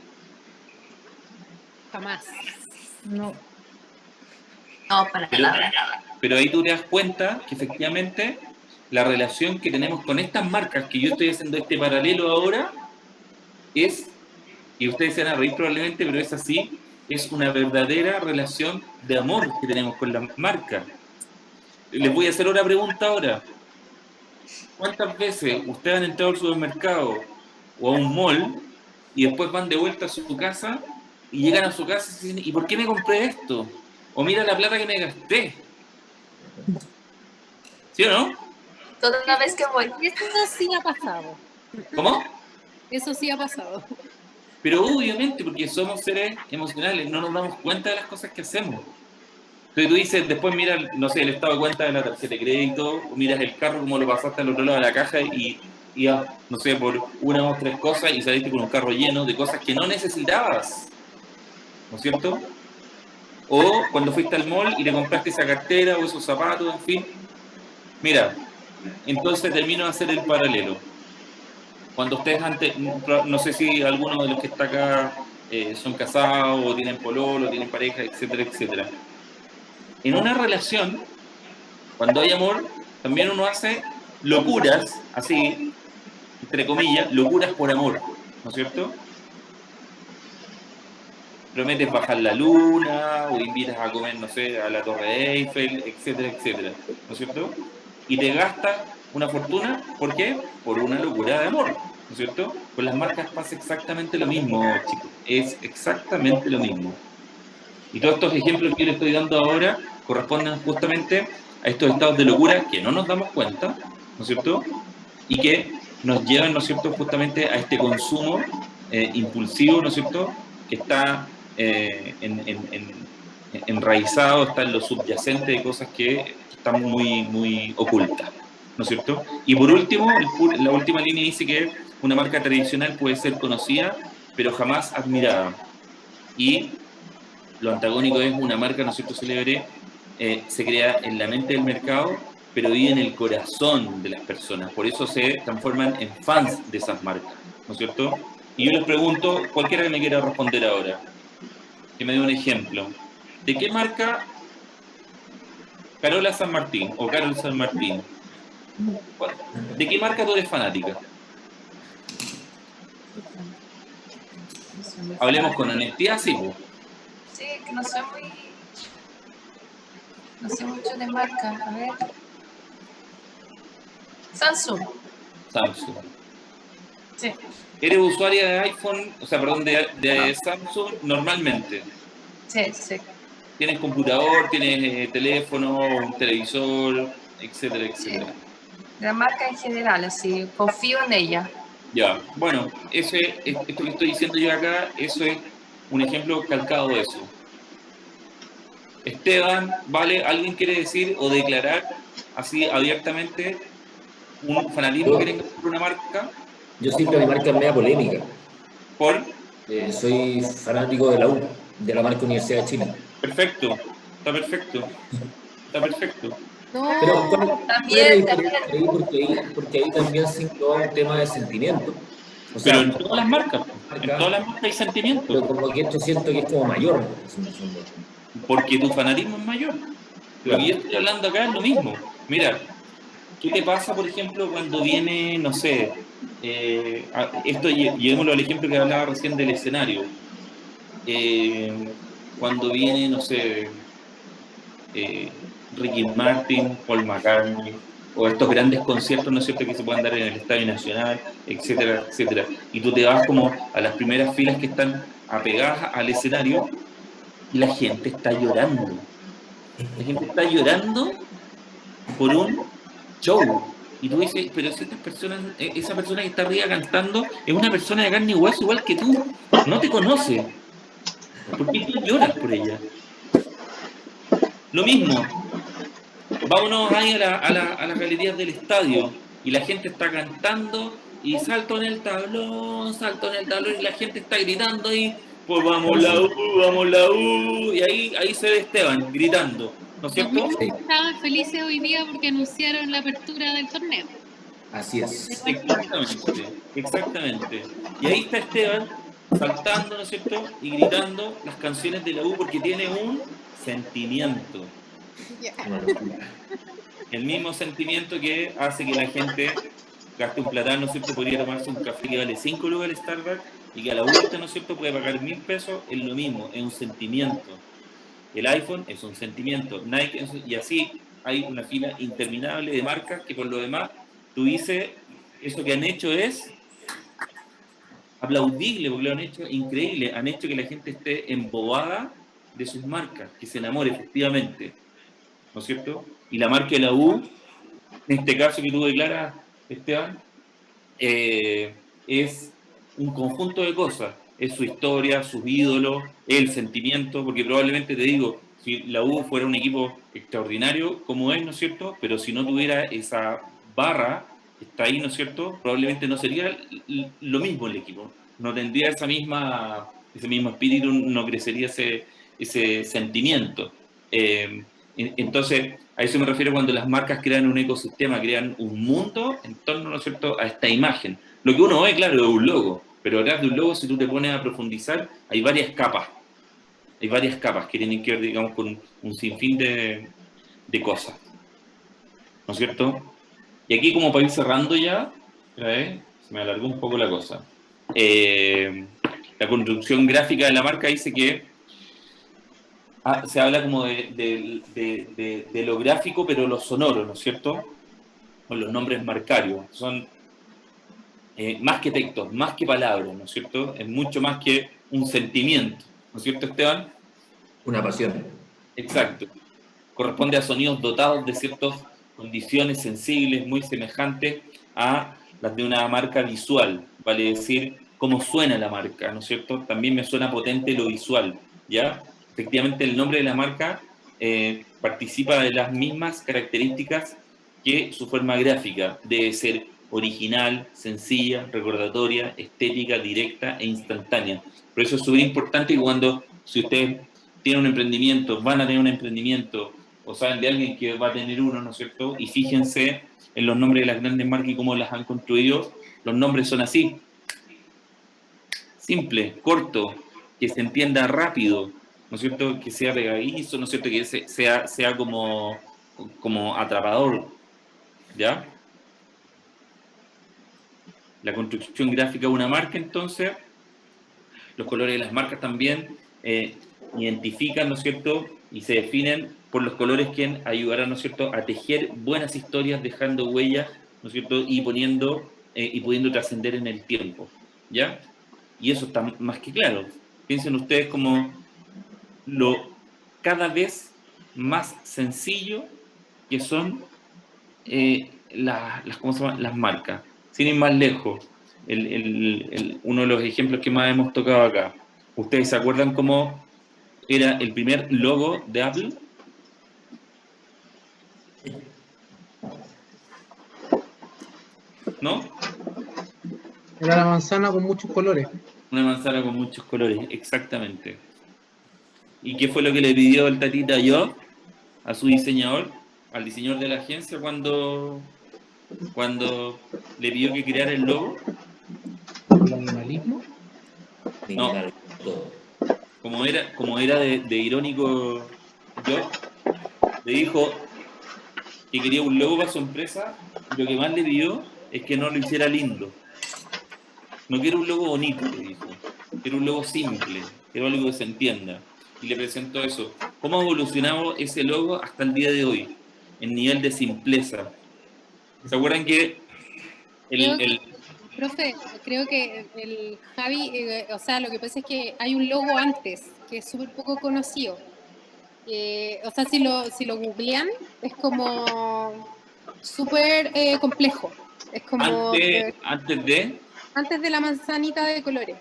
Jamás. No. No, para nada. Pero ahí tú te das cuenta que efectivamente la relación que tenemos con estas marcas, que yo estoy haciendo este paralelo ahora, es, y ustedes se van a reír probablemente, pero es así, es una verdadera relación de amor que tenemos con las marcas. Les voy a hacer una pregunta ahora. ¿Cuántas veces ustedes han entrado al supermercado o a un mall y después van de vuelta a su casa y llegan a su casa y dicen, ¿y por qué me compré esto? O mira la plata que me gasté. ¿Sí o no? Toda vez que voy. Eso sí ha pasado. ¿Cómo? Eso sí ha pasado. Pero obviamente, porque somos seres emocionales, no nos damos cuenta de las cosas que hacemos. Entonces tú dices, después miras, no sé, el estado de cuenta de la tarjeta de crédito, o miras el carro, como lo pasaste al otro lado de la caja y no sé, por una o tres cosas y saliste con un carro lleno de cosas que no necesitabas. ¿No es cierto? O cuando fuiste al mall y le compraste esa cartera o esos zapatos, en fin. Mira, entonces termino de hacer el paralelo. Cuando ustedes antes, no sé si alguno de los que está acá son casados o tienen pololo, tienen pareja, etcétera, etcétera. En una relación, cuando hay amor, también uno hace locuras, así, entre comillas, locuras por amor, ¿no es cierto? Prometes bajar la luna, o invitas a comer, no sé, a la Torre Eiffel, etcétera, etcétera, ¿no es cierto? Y te gastas una fortuna, ¿por qué? Por una locura de amor, ¿no es cierto? Con las marcas pasa exactamente lo mismo, chicos, es exactamente lo mismo. Y todos estos ejemplos que yo les estoy dando ahora corresponden justamente a estos estados de locura que no nos damos cuenta, ¿no es cierto? Y que nos llevan, ¿no es cierto?, justamente a este consumo impulsivo, ¿no es cierto?, que está enraizado, está en lo subyacente de cosas que están muy ocultas, ¿no es cierto? Y por último, la última línea dice que una marca tradicional puede ser conocida, pero jamás admirada. Y lo antagónico es una marca, ¿no es cierto?, célebre, se crea en la mente del mercado, pero vive en el corazón de las personas. Por eso se transforman en fans de esas marcas, ¿no es cierto? Y yo les pregunto, cualquiera que me quiera responder ahora, que me dé un ejemplo. ¿De qué marca Carola San Martín o Carol San Martín? ¿De qué marca tú eres fanática? Hablemos con honestidad, sí, pues. Sí, que no sé no sé mucho de marca. A ver. Samsung. Samsung. Sí. ¿Eres usuaria de iPhone, o sea, perdón, de Samsung normalmente? Sí, sí. ¿Tienes computador, tienes teléfono, un televisor, etcétera, etcétera? Sí. La marca en general, así, confío en ella. Ya, bueno, esto que estoy diciendo yo acá, eso es un ejemplo calcado de eso. Esteban, ¿vale? ¿Alguien quiere decir o declarar así abiertamente un fanatismo que tenga por una marca? Yo siempre mi marca es media polémica. ¿Por? Soy fanático de la U, de la marca Universidad de Chile. Perfecto, está perfecto, está perfecto. No, Pero ¿cuál es la También, diferencia también. ahí? Porque ahí también se engloba un tema de sentimiento. O sea, Pero en todas las marcas hay sentimientos. pero como que esto siento que es como mayor. Porque tu fanatismo es mayor. Lo que yo estoy hablando acá es lo mismo. Mira, ¿qué te pasa, por ejemplo, cuando viene, no sé, esto llevémoslo al ejemplo que hablaba recién del escenario? Cuando viene, no sé, Ricky Martin, Paul McCartney, o estos grandes conciertos, ¿no es cierto?, que se pueden dar en el Estadio Nacional, etcétera, etcétera. Y tú te vas como a las primeras filas que están apegadas al escenario y la gente está llorando. La gente está llorando por un show. Y tú dices, pero si estas personas, esa persona que está arriba cantando es una persona de carne y hueso igual que tú, no te conoce. ¿Por qué tú lloras por ella? Lo mismo, vámonos ahí a las galerías del estadio y la gente está cantando y salto en el tablón, y la gente está gritando ahí, pues vamos la U, y ahí se ve Esteban gritando, ¿no es Los cierto? mismos estaban felices hoy día porque anunciaron la apertura del torneo. Así es. Exactamente. Y ahí está Esteban saltando, ¿no es cierto? Y gritando las canciones de la U porque tiene un sentimiento. Una locura. El mismo sentimiento que hace que la gente gaste un platano, ¿no es cierto? Podría tomarse un café que vale 5 lucas al Starbucks y que a la vuelta, ¿no es cierto?, puede pagar 1.000 pesos, es lo mismo, es un sentimiento. El iPhone es un sentimiento, Nike, y así hay una fila interminable de marcas que por lo demás, tú dices, eso que han hecho es aplaudible, porque lo han hecho increíble, han hecho que la gente esté embobada de sus marcas, que se enamore efectivamente, ¿no es cierto? Y la marca de la U, en este caso que tú declaras, Esteban, es un conjunto de cosas, es su historia, sus ídolos, el sentimiento, porque probablemente te digo, si la U fuera un equipo extraordinario como es, ¿no es cierto? Pero si no tuviera esa barra que está ahí, ¿no es cierto? Probablemente no sería lo mismo el equipo, no tendría ese mismo espíritu, no crecería ese sentimiento. Entonces, a eso me refiero cuando las marcas crean un ecosistema, crean un mundo en torno, ¿no es cierto?, a esta imagen. Lo que uno ve, claro, es un logo, pero detrás de un logo, si tú te pones a profundizar, hay varias capas. Hay varias capas que tienen que ver, digamos, con un sinfín de cosas. ¿No es cierto? Y aquí, como para ir cerrando ya, se me alargó un poco la cosa. La construcción gráfica de la marca dice que se habla como de lo gráfico, pero lo sonoro, ¿no es cierto? Con los nombres marcarios. Son más que textos, más que palabras, ¿no es cierto? Es mucho más que un sentimiento, ¿no es cierto, Esteban? Una pasión. Exacto. Corresponde a sonidos dotados de ciertas condiciones sensibles, muy semejantes a las de una marca visual, vale decir, cómo suena la marca, ¿no es cierto? También me suena potente lo visual, ¿ya? Efectivamente, el nombre de la marca participa de las mismas características que su forma gráfica. Debe ser original, sencilla, recordatoria, estética, directa e instantánea. Por eso es súper importante que si ustedes tienen un emprendimiento, van a tener un emprendimiento, o saben de alguien que va a tener uno, ¿no es cierto? Y fíjense en los nombres de las grandes marcas y cómo las han construido. Los nombres son así. Simple, corto, que se entienda rápido, ¿no es cierto? Que sea pegadizo, ¿no es cierto? Que sea como atrapador, ¿ya? La construcción gráfica de una marca, entonces, los colores de las marcas también identifican, ¿no es cierto? Y se definen por los colores que ayudarán, ¿no es cierto?, a tejer buenas historias, dejando huellas, ¿no es cierto?, y pudiendo trascender en el tiempo, ¿ya? Y eso está más que claro. Piensen ustedes como lo cada vez más sencillo que son ¿cómo se llama?, las marcas. Sin ir más lejos, uno de los ejemplos que más hemos tocado acá. ¿Ustedes se acuerdan cómo era el primer logo de Apple? ¿No? Era la manzana con muchos colores. Una manzana con muchos colores, exactamente. ¿Y qué fue lo que le pidió el tatita yo a su diseñador, al diseñador de la agencia, cuando le pidió que creara el logo? ¿El animalismo? No. Como era de irónico yo, le dijo que quería un logo para su empresa, y lo que más le pidió es que no lo hiciera lindo. No quiero un logo bonito, le dijo. Quiero un logo simple, quiero algo que se entienda. Y le presentó eso. ¿Cómo ha evolucionado ese logo hasta el día de hoy? En nivel de simpleza. ¿Se acuerdan que Profe, creo que el Javi, o sea, lo que pasa es que hay un logo antes, que es súper poco conocido. O sea, si lo googlean, es como súper complejo. Es como antes de la manzanita de colores.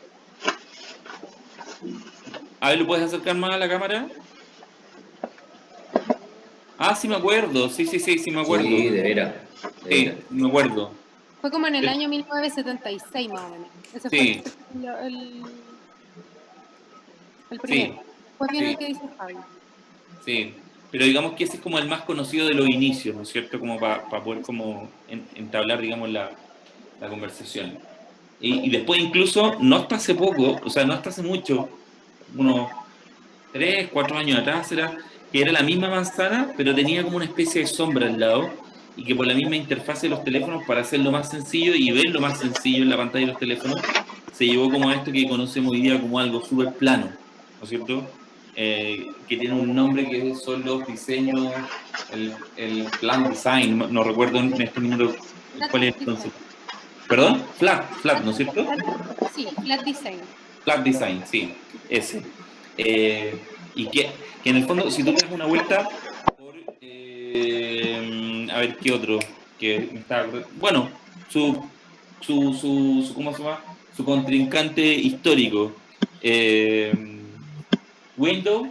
A ver, ¿lo puedes acercar más a la cámara? Ah, sí me acuerdo, sí me acuerdo. Sí, de veras. Sí, me acuerdo. Fue como en el año 1976 más o menos. Ese Sí. fue el primero. Sí, Fue bien sí. el que dice Fabio. Sí, pero digamos que ese es como el más conocido de los inicios, ¿no es cierto? Como para poder como entablar, digamos, la conversación. Y después incluso, no hasta hace poco, o sea, no hasta hace mucho, unos 3, 4 años atrás era, que era la misma manzana, pero tenía como una especie de sombra al lado, y que por la misma interfaz de los teléfonos, para hacerlo más sencillo y verlo más sencillo en la pantalla de los teléfonos, se llevó como a esto que conocemos hoy día como algo súper plano, ¿no es cierto? Que tiene un nombre que son los diseños, el plan design, no recuerdo en este número cuál es el concepto. ¿Perdón? Flat, ¿no es cierto? Sí, flat design. Flat design, sí, ese. Y que en el fondo, si tú te das una vuelta por, a ver qué otro, que me está, bueno, ¿cómo se llama? Su contrincante histórico. Windows,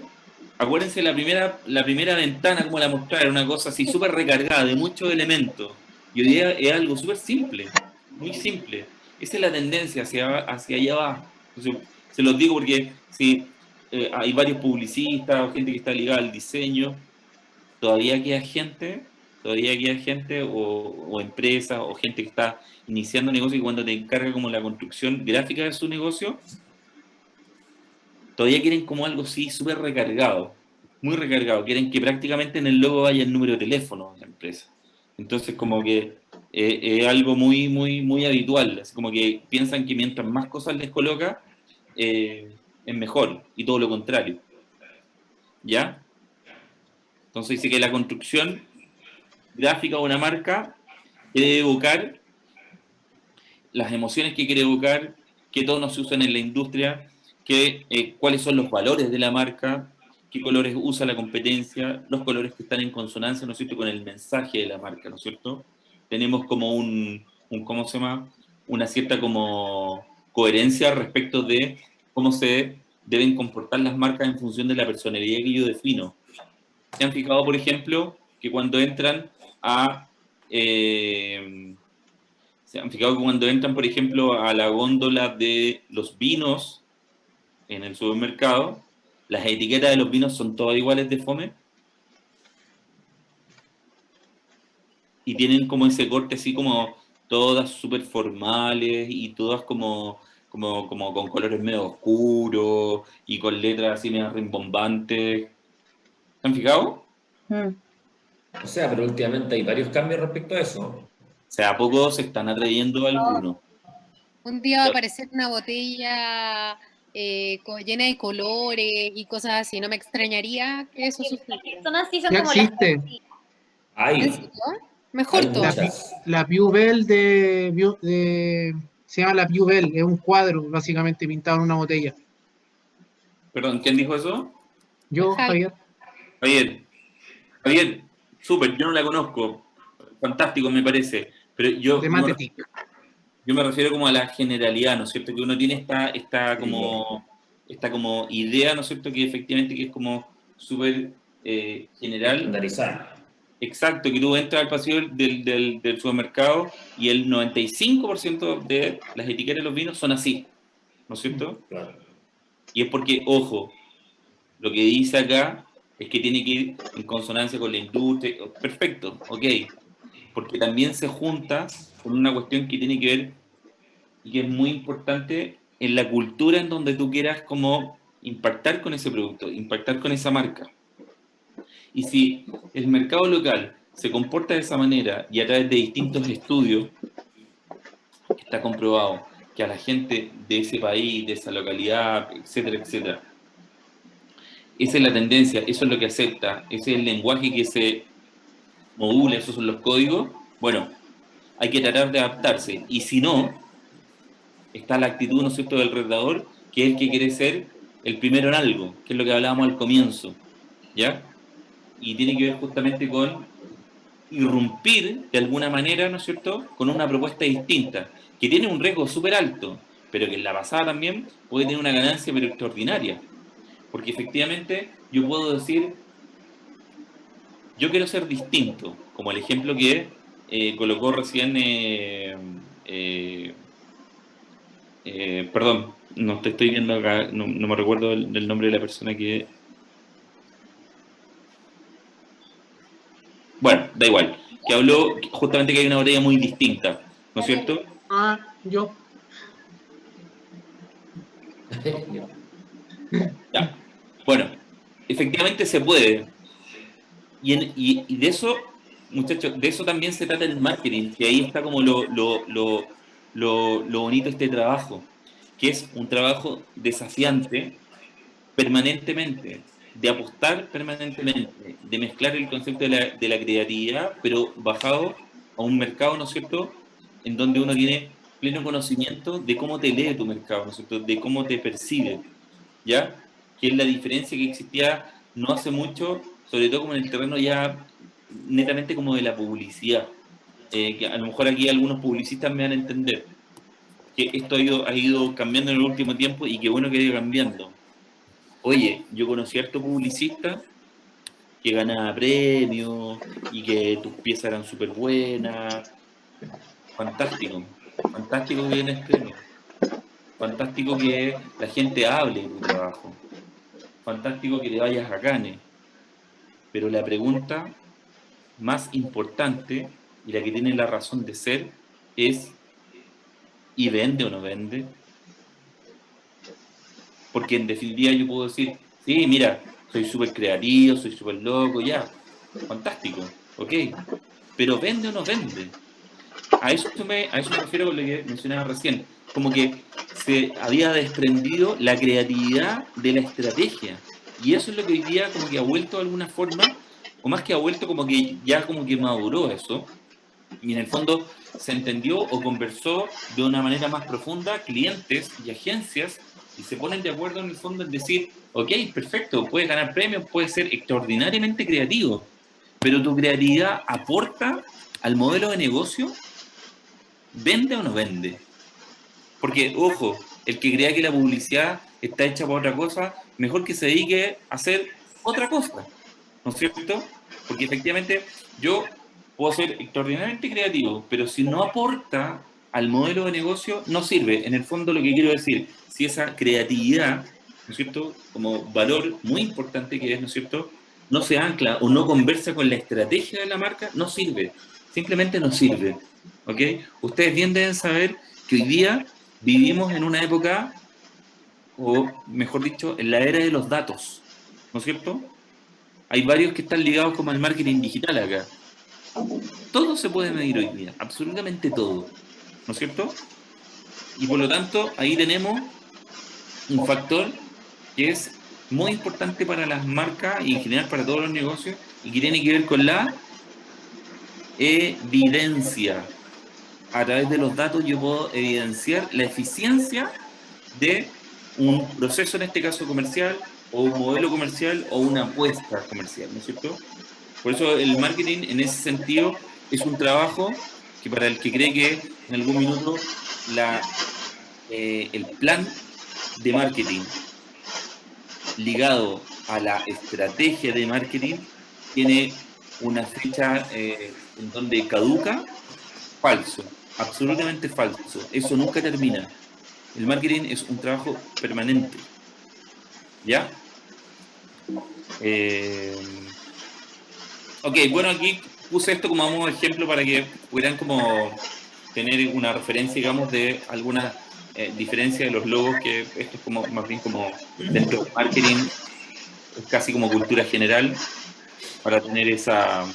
acuérdense la primera ventana como la mostraron, una cosa así súper recargada de muchos elementos. Y hoy día es algo súper simple, muy simple. Esa es la tendencia, hacia allá va. Entonces, se los digo porque si hay varios publicistas o gente que está ligada al diseño, todavía queda gente o empresas o gente que está iniciando negocio y cuando te encarga como la construcción gráfica de su negocio, todavía quieren como algo así súper recargado, muy recargado. Quieren que prácticamente en el logo vaya el número de teléfono de la empresa. Entonces como que es algo muy, muy, muy habitual. Así como que piensan que mientras más cosas les coloca, es mejor. Y todo lo contrario. ¿Ya? Entonces dice que la construcción gráfica de una marca quiere evocar las emociones que quiere evocar, qué tonos se usan en la industria, cuáles son los valores de la marca, qué colores usa la competencia, los colores que están en consonancia, ¿no es cierto?, con el mensaje de la marca, ¿no es cierto? Tenemos como ¿cómo se llama? Una cierta como coherencia respecto de cómo se deben comportar las marcas en función de la personalidad que yo defino. ¿Se han fijado, por ejemplo, que cuando entran a... ¿se han fijado que cuando entran, por ejemplo, a la góndola de los vinos en el supermercado, las etiquetas de los vinos son todas iguales de fome? Y tienen como ese corte así como todas súper formales y todas como con colores medio oscuros y con letras así medio rimbombantes. ¿Se han fijado? O sea, pero últimamente hay varios cambios respecto a eso. O sea, a poco se están atreviendo algunos. Un día va a aparecer una botella llena de colores y cosas así. No me extrañaría que eso sucediera. Ya existe. ¿En serio? Mejor todo. La Viewbell se llama la Viewbell, es un cuadro básicamente pintado en una botella. Perdón, ¿quién dijo eso? Yo, Javier. Javier, súper, yo no la conozco. Fantástico me parece. Pero yo me refiero como a la generalidad, ¿no es cierto? Que uno tiene esta como idea, ¿no es cierto? Que efectivamente que es como súper general. Estandarizada. Exacto, que tú entras al pasillo del supermercado y el 95% de las etiquetas de los vinos son así, ¿no es cierto? Claro. Y es porque, ojo, lo que dice acá es que tiene que ir en consonancia con la industria. Perfecto, ok. Porque también se junta con una cuestión que tiene que ver y que es muy importante en la cultura en donde tú quieras como impactar con ese producto, impactar con esa marca. Y si el mercado local se comporta de esa manera y a través de distintos estudios, está comprobado que a la gente de ese país, de esa localidad, etcétera, etcétera, esa es la tendencia, eso es lo que acepta, ese es el lenguaje que se modula, esos son los códigos, bueno, hay que tratar de adaptarse. Y si no, está la actitud, ¿no es cierto?, del redactor, que es el que quiere ser el primero en algo, que es lo que hablábamos al comienzo, ¿ya? Y tiene que ver justamente con irrumpir de alguna manera, ¿no es cierto?, con una propuesta distinta, que tiene un riesgo súper alto, pero que en la pasada también puede tener una ganancia pero extraordinaria. Porque efectivamente yo puedo decir, yo quiero ser distinto, como el ejemplo que colocó recién, perdón, no te estoy viendo acá, no me recuerdo del nombre de la persona que... Bueno, da igual, que habló justamente que hay una botella muy distinta, ¿no es cierto? Ah, yo. Ya. Bueno, efectivamente se puede. Y de eso, muchachos, de eso también se trata el marketing, que ahí está como lo bonito de este trabajo, que es un trabajo desafiante permanentemente, de apostar permanentemente, de mezclar el concepto de la creatividad, pero bajado a un mercado, ¿no es cierto?, en donde uno tiene pleno conocimiento de cómo te lee tu mercado, ¿no es cierto?, de cómo te percibe, ¿ya? Que es la diferencia que existía no hace mucho, sobre todo como en el terreno ya netamente como de la publicidad, que a lo mejor aquí algunos publicistas me van a entender, que esto ha ido cambiando en el último tiempo y qué bueno que haya cambiando. Oye, yo conocí a harto publicista que ganaba premios y que tus piezas eran súper buenas. Fantástico, fantástico que ganes premios. Fantástico que la gente hable de tu trabajo. Fantástico que te vayas a Cannes. Pero la pregunta más importante y la que tiene la razón de ser es: ¿y vende o no vende? Porque en definitiva yo puedo decir, sí, mira, soy súper creativo, soy súper loco, ya, fantástico, ok, pero ¿vende o no vende? A eso me refiero con lo que mencionaba recién, como que se había desprendido la creatividad de la estrategia, y eso es lo que hoy día como que ha vuelto de alguna forma, o más que ha vuelto, como que ya como que maduró eso, y en el fondo se entendió o conversó de una manera más profunda clientes y agencias, y se ponen de acuerdo en el fondo en decir, ok, perfecto, puedes ganar premios, puedes ser extraordinariamente creativo, pero tu creatividad aporta al modelo de negocio, ¿vende o no vende? Porque, ojo, el que crea que la publicidad está hecha para otra cosa, mejor que se dedique a hacer otra cosa, ¿no es cierto? Porque efectivamente yo puedo ser extraordinariamente creativo, pero si no aporta al modelo de negocio, no sirve. En el fondo lo que quiero decir, si esa creatividad, ¿no es cierto?, como valor muy importante que es, ¿no es cierto?, no se ancla o no conversa con la estrategia de la marca, no sirve. Simplemente no sirve. ¿Ok? Ustedes bien deben saber que hoy día vivimos en una época, o mejor dicho, en la era de los datos, ¿no es cierto? Hay varios que están ligados como al marketing digital acá. Todo se puede medir hoy día, absolutamente todo, ¿no es cierto? Y por lo tanto, ahí tenemos un factor que es muy importante para las marcas y en general para todos los negocios, y que tiene que ver con la evidencia. A través de los datos yo puedo evidenciar la eficiencia de un proceso, en este caso comercial, o un modelo comercial, o una apuesta comercial, ¿no es cierto? Por eso el marketing, en ese sentido, es un trabajo que, para el que cree que en algún minuto el plan de marketing ligado a la estrategia de marketing tiene una fecha en donde caduca, falso, absolutamente falso. Eso nunca termina. El marketing es un trabajo permanente. ¿Ya? Ok, bueno, aquí puse esto como modo de ejemplo para que pudieran como tener una referencia, digamos, de alguna diferencia de los logos, que esto es como más bien como dentro del marketing, es casi como cultura general, para tener esa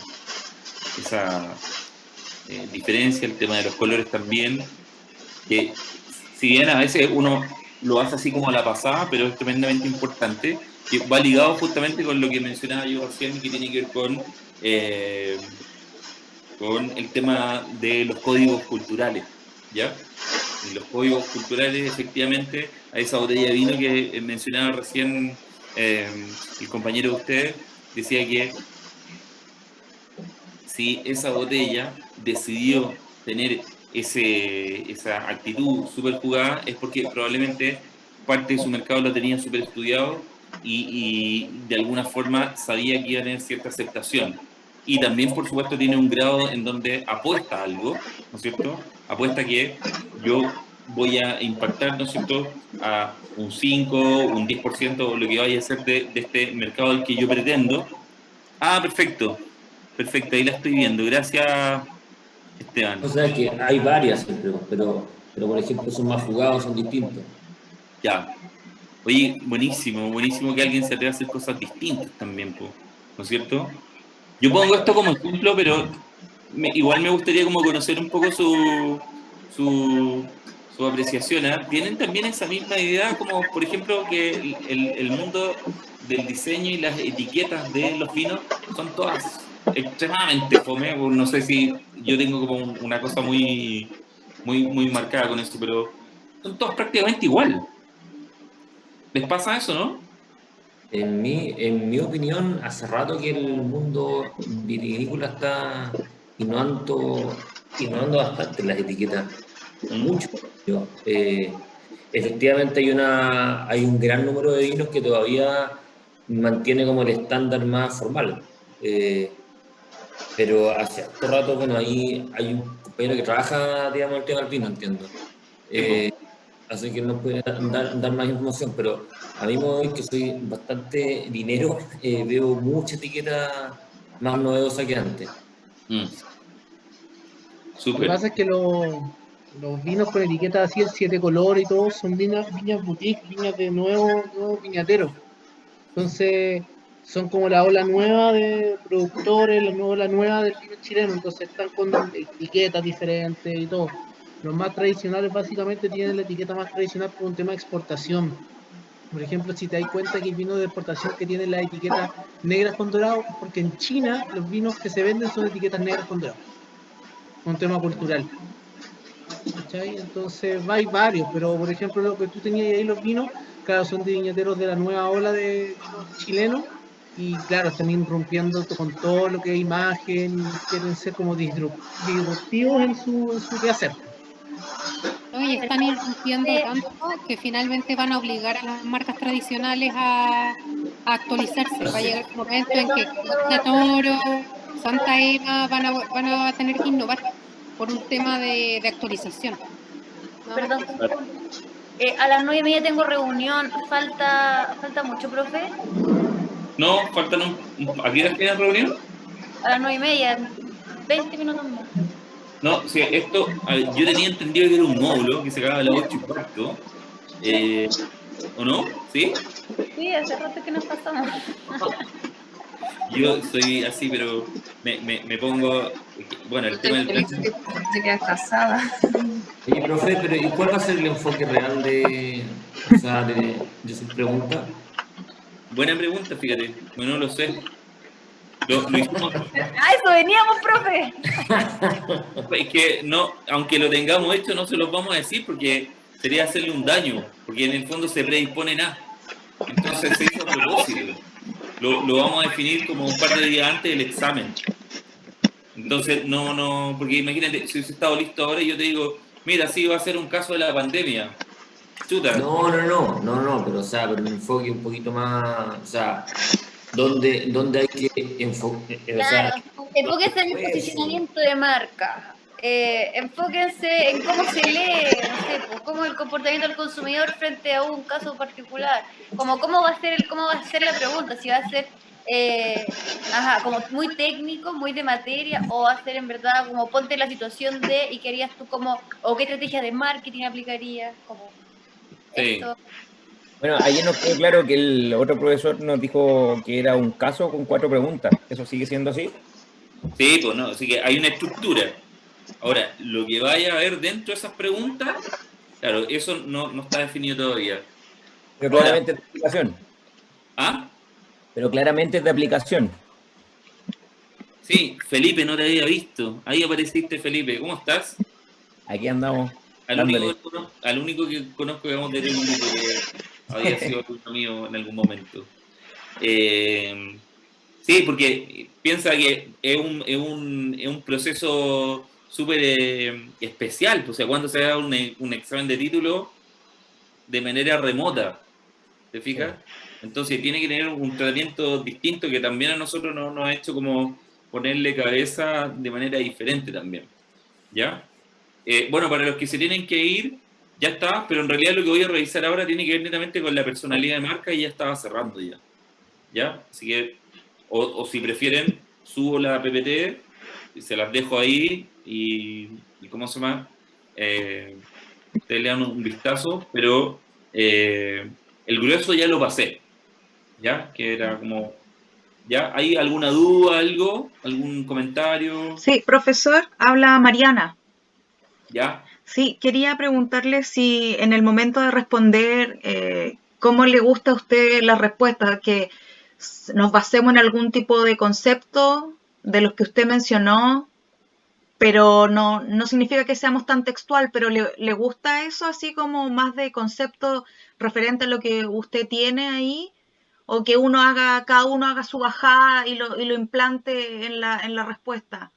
diferencia, el tema de los colores también, que si bien a veces uno lo hace así como a la pasada, pero es tremendamente importante, que va ligado justamente con lo que mencionaba yo recién, que tiene que ver con el tema de los códigos culturales, ¿ya? Y los códigos culturales, efectivamente, a esa botella de vino que mencionaba recién el compañero de ustedes, decía que si esa botella decidió tener esa actitud súper jugada, es porque probablemente parte de su mercado lo tenía súper estudiado y de alguna forma sabía que iba a tener cierta aceptación. y también, por supuesto, tiene un grado en donde apuesta algo, ¿no es cierto? Apuesta que yo voy a impactar, ¿no es cierto?, a un 5, un 10%, o lo que vaya a ser de este mercado al que yo pretendo. Ah, perfecto, perfecto, ahí la estoy viendo. Gracias, Esteban. O sea que hay varias, pero por ejemplo son más jugados, son distintos. Ya. Oye, buenísimo, buenísimo que alguien se atreva a hacer cosas distintas también, po, ¿no es cierto? Yo pongo esto como ejemplo, pero igual me gustaría como conocer un poco su apreciación, ¿eh? ¿Tienen también esa misma idea como, por ejemplo, que el mundo del diseño y las etiquetas de los vinos son todas extremadamente fome? O no sé si yo tengo como una cosa muy marcada con eso, pero son todas prácticamente igual. ¿Les pasa eso, no? En mi opinión, hace rato que el mundo vitivinícola está innovando bastante en las etiquetas. Mucho. Efectivamente hay un gran número de vinos que todavía mantiene como el estándar más formal. Pero hace harto rato, bueno, ahí hay un compañero que trabaja, digamos, el tema del vino, entiendo. Así que no puede dar más información, pero a mí me voy que soy bastante dinero, veo mucha etiqueta más novedosa que antes. Lo que pasa es que los vinos con etiquetas así, el 7 colores y todo, son viñas boutique, viñas de nuevos viñateros. Entonces, son como la ola nueva de productores, la ola nueva del vino chileno. Entonces, están con etiquetas diferentes y todo. Los más tradicionales, básicamente, tienen la etiqueta más tradicional por un tema de exportación. Por ejemplo, si te das cuenta que el vino de exportación que tiene las etiquetas negras con dorado, porque en China los vinos que se venden son etiquetas negras con dorado. Un tema cultural. ¿Cachai? Entonces hay varios, pero por ejemplo lo que tú tenías ahí, los vinos, claro, son de viñateros de la nueva ola de vinos chilenos, y claro, están irrumpiendo con todo lo que es imagen, quieren ser como disruptivos en su quehacer. ¿No? Y están irrumpiendo tanto que finalmente van a obligar a las marcas tradicionales a actualizarse. Va a llegar un momento en que Costa Toro, Santa Eva van a tener que innovar por un tema de actualización. Perdón. A las 9:30 tengo reunión. ¿Falta mucho, profe? No, faltan ¿a qué hora tienen reunión? A las 9:30, 20 minutos más. No, o sea, esto, yo tenía entendido que era un módulo que se acaba a las 8:15. ¿O no? ¿Sí? Sí, hace rato que nos pasamos. Yo soy así, pero me pongo... Bueno, el tema del... Se queda casada. Oye, profe, pero ¿y cuál va a ser el enfoque real de su pregunta? Buena pregunta, fíjate. Bueno, no lo sé. Lo hicimos... ¡A eso veníamos, profe! Es que no, aunque lo tengamos hecho, no se los vamos a decir porque sería hacerle un daño, porque en el fondo se predisponen a. Entonces se hizo a propósito. Lo vamos a definir como un par de días antes del examen. Entonces, no, porque imagínate, si hubiese estado listo ahora y yo te digo, mira, sí, va a ser un caso de la pandemia. Chuta. No, pero o sea, pero un enfoque un poquito más, o sea, donde hay que enfocar. Claro, enfóquense en el posicionamiento de marca. Enfóquense en cómo se lee, no sé, pues, cómo el comportamiento del consumidor frente a un caso particular, como cómo va a ser la pregunta, si va a ser como muy técnico, muy de materia, o va a ser en verdad como ponte en la situación de y qué harías tú como, o qué estrategia de marketing aplicarías, como sí. esto. Bueno, ayer nos quedó claro que el otro profesor nos dijo que era un caso con 4 preguntas. ¿Eso sigue siendo así? Sí, pues no, así que hay una estructura. Ahora, lo que vaya a haber dentro de esas preguntas, claro, eso no está definido todavía. Pero claramente es de aplicación. ¿Ah? Pero claramente es de aplicación. Sí, Felipe, no te había visto. Ahí apareciste, Felipe. ¿Cómo estás? Aquí andamos. Al único que conozco, digamos, de un grupo que había sido alumno mío en algún momento. Sí, porque piensa que es un proceso súper especial. O sea, cuando se da un examen de título de manera remota, ¿te fijas? Entonces tiene que tener un tratamiento distinto que también a nosotros nos ha hecho como ponerle cabeza de manera diferente también, ¿ya? Bueno, para los que se tienen que ir, ya está, pero en realidad lo que voy a revisar ahora tiene que ver netamente con la personalidad de marca y ya estaba cerrando ya, ¿ya? Así que, o si prefieren, subo la PPT, se las dejo ahí y ¿cómo se llama? Ustedes le dan un vistazo, pero el grueso ya lo pasé, ¿ya? Que era como, ¿ya? ¿Hay alguna duda, algo? ¿Algún comentario? Sí, profesor, habla Mariana. ¿Ya? Sí, quería preguntarle si en el momento de responder, ¿cómo le gusta a usted la respuesta? ¿Que nos basemos en algún tipo de concepto de los que usted mencionó, pero no significa que seamos tan textual, pero le gusta eso así como más de concepto referente a lo que usted tiene ahí? ¿O que cada uno haga su bajada y lo implante en la respuesta?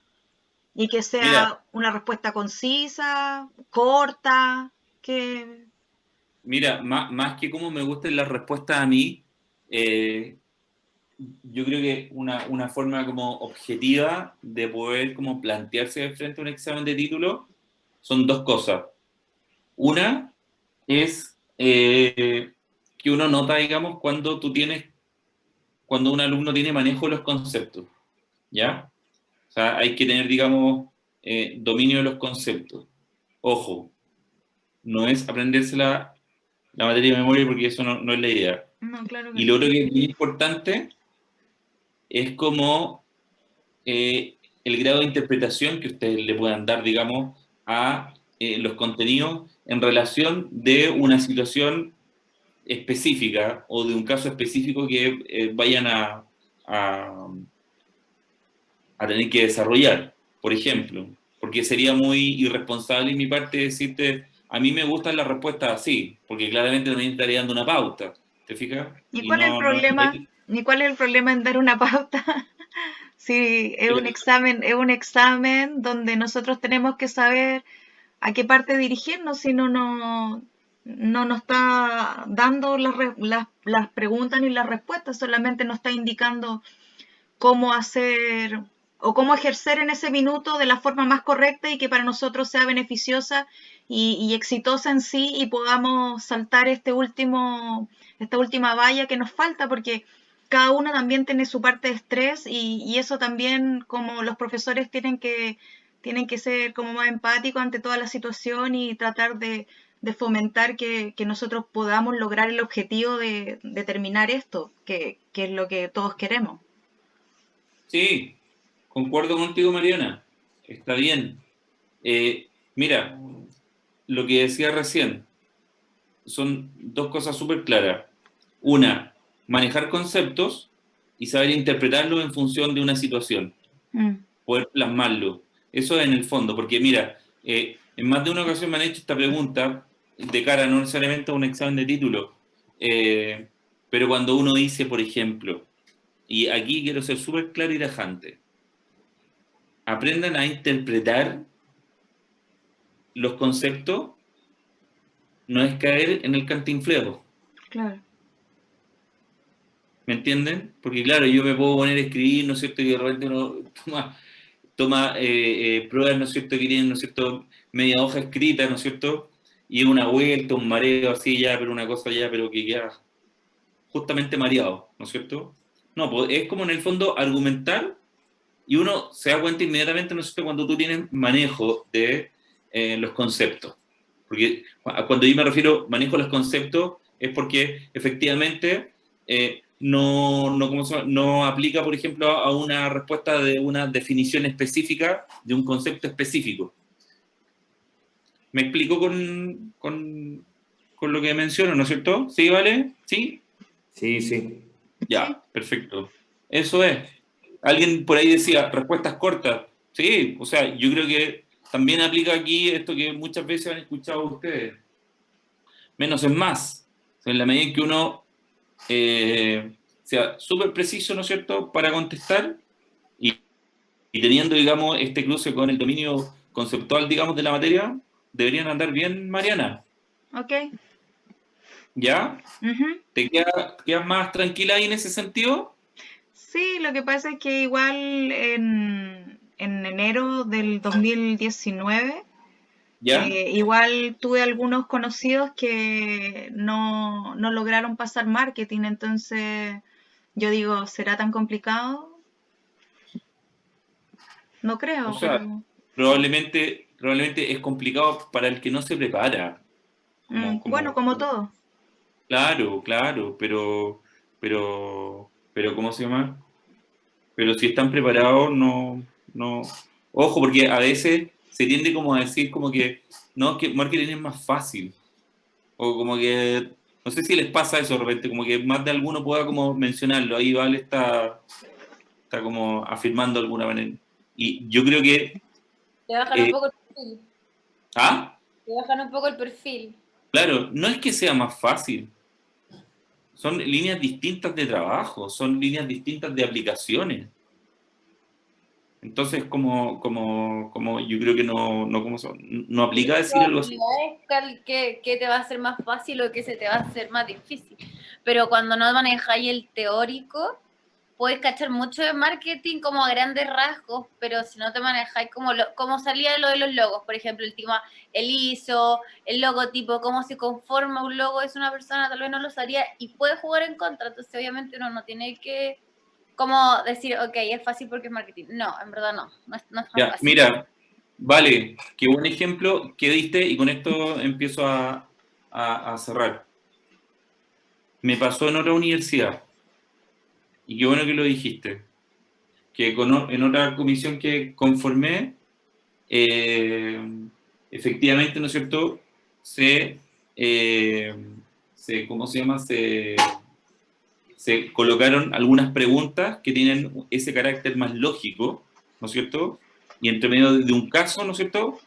Y que sea Mira, una respuesta concisa, corta, que... mira, más que cómo me gusten las respuestas a mí, yo creo que una forma como objetiva de poder como plantearse frente a un examen de título son dos cosas. Una es que uno nota, digamos, cuando un alumno tiene manejo de los conceptos, ¿ya? O sea, hay que tener, digamos, dominio de los conceptos. Ojo, no es aprenderse la materia de memoria porque eso no es la idea. No, claro que Y no. lo otro que es muy importante es como el grado de interpretación que ustedes le puedan dar, digamos, a los contenidos en relación de una situación específica o de un caso específico que vayan a tener que desarrollar, por ejemplo, porque sería muy irresponsable en mi parte decirte, a mí me gustan las respuestas así, porque claramente también estaría dando una pauta, ¿te fijas? ¿Y Y cuál es el problema? ¿Y cuál es el problema en dar una pauta? Si es un examen donde nosotros tenemos que saber a qué parte dirigirnos, si no nos está dando las preguntas ni las respuestas, solamente nos está indicando cómo hacer o cómo ejercer en ese minuto de la forma más correcta y que para nosotros sea beneficiosa y exitosa en sí y podamos saltar esta última valla que nos falta, porque cada uno también tiene su parte de estrés y eso también, como los profesores tienen que ser como más empáticos ante toda la situación y tratar de fomentar que nosotros podamos lograr el objetivo de terminar esto, que es lo que todos queremos. Sí, concuerdo contigo, Mariana. Está bien. Mira, lo que decía recién, son dos cosas súper claras. Una, manejar conceptos y saber interpretarlos en función de una situación, poder plasmarlo. Eso en el fondo, porque mira, en más de una ocasión me han hecho esta pregunta de cara no necesariamente a un examen de título, pero cuando uno dice, por ejemplo, y aquí quiero ser súper claro y tajante, aprendan a interpretar los conceptos, no es caer en el cantinfleo. Claro. ¿Me entienden? Porque claro, yo me puedo poner a escribir, ¿no es cierto? Y de repente uno toma pruebas, ¿no es cierto? Que tienen, ¿no es cierto? Media hoja escrita, ¿no es cierto? Y una vuelta, un mareo así ya, pero una cosa ya, pero que queda justamente mareado, ¿no es cierto? No, pues es como en el fondo argumentar y uno se da cuenta inmediatamente, ¿no es cierto? Cuando tú tienes manejo de los conceptos. Porque cuando yo me refiero manejo de los conceptos es porque efectivamente no aplica, por ejemplo, a una respuesta de una definición específica de un concepto específico. ¿Me explico con lo que menciono, no es cierto? ¿Sí, vale? ¿Sí? Sí, sí. Ya, perfecto. Eso es. Alguien por ahí decía, respuestas cortas. Sí, o sea, yo creo que también aplica aquí esto que muchas veces han escuchado ustedes. Menos es más. O sea, en la medida en que uno sea súper preciso, ¿no es cierto?, para contestar y teniendo, digamos, este cruce con el dominio conceptual, digamos, de la materia, deberían andar bien, Mariana. Ok. ¿Ya? ¿Te quedas más tranquila ahí en ese sentido? Sí, lo que pasa es que igual en enero del 2019, ¿Ya? igual tuve algunos conocidos que no lograron pasar marketing, entonces yo digo, ¿será tan complicado? No creo, O sea, pero probablemente es complicado para el que no se prepara. bueno, como todo. Claro, pero, ¿cómo se llama? Pero si están preparados, no. Ojo, porque a veces se tiende como a decir como que, no, que marketing es más fácil. O como que, no sé si les pasa eso de repente, como que más de alguno pueda como mencionarlo. Ahí Vale está como afirmando de alguna manera. Y yo creo que, Te bajan un poco el perfil. Te bajan un poco el perfil. claro, no es que sea más fácil. Son líneas distintas de trabajo, son líneas distintas de aplicaciones. Entonces, como yo creo que no aplica decir algo así. Que te va a ser más fácil o que se te va a hacer más difícil. Pero cuando no manejáis el teórico, puedes cachar mucho de marketing como a grandes rasgos, pero si no te manejáis como salía lo de los logos, por ejemplo, el ISO, el logotipo, cómo se conforma un logo, es una persona, tal vez no lo sabría y puede jugar en contra, entonces obviamente uno no tiene que como decir, ok, es fácil porque es marketing. No, en verdad no es tan Ya, fácil. mira, vale, qué buen ejemplo que diste y con esto empiezo a cerrar. Me pasó en otra universidad y qué bueno que lo dijiste, que en otra comisión que conformé, efectivamente, ¿no es cierto?, ¿cómo se llama? Se colocaron algunas preguntas que tienen ese carácter más lógico, ¿no es cierto? Y entre medio de un caso, ¿no es cierto?,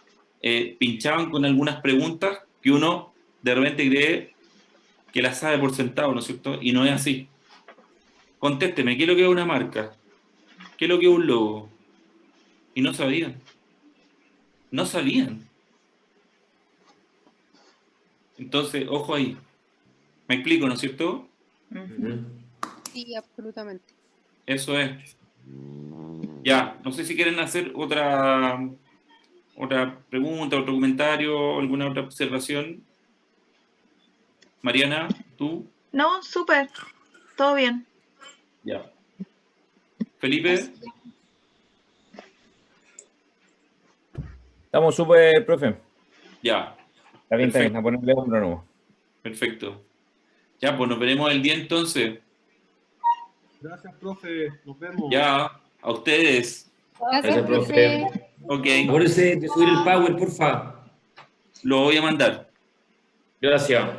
pinchaban con algunas preguntas que uno de repente cree que las sabe por sentado, ¿no es cierto? Y no es así. Contésteme, ¿qué es lo que es una marca? ¿Qué es lo que es un logo? Y no sabían. No sabían. Entonces, ojo ahí. Me explico, ¿no es cierto? Sí, absolutamente. Eso es. Ya, no sé si quieren hacer otra pregunta, otro comentario, alguna otra observación. Mariana, ¿tú? No, súper, todo bien. Ya. Felipe. Estamos súper, profe. Ya. Está bien, Perfecto. a ponerle hombro nuevo. Perfecto. Ya, pues nos veremos el día entonces. Gracias, profe. Nos vemos. Ya, a ustedes. Gracias, profe. Ok. Acuérdense de subir el Power, porfa. Lo voy a mandar. Gracias.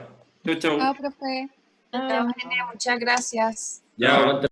Chau, chau. Chao, profe. Muchas gracias. Ya, aguanta.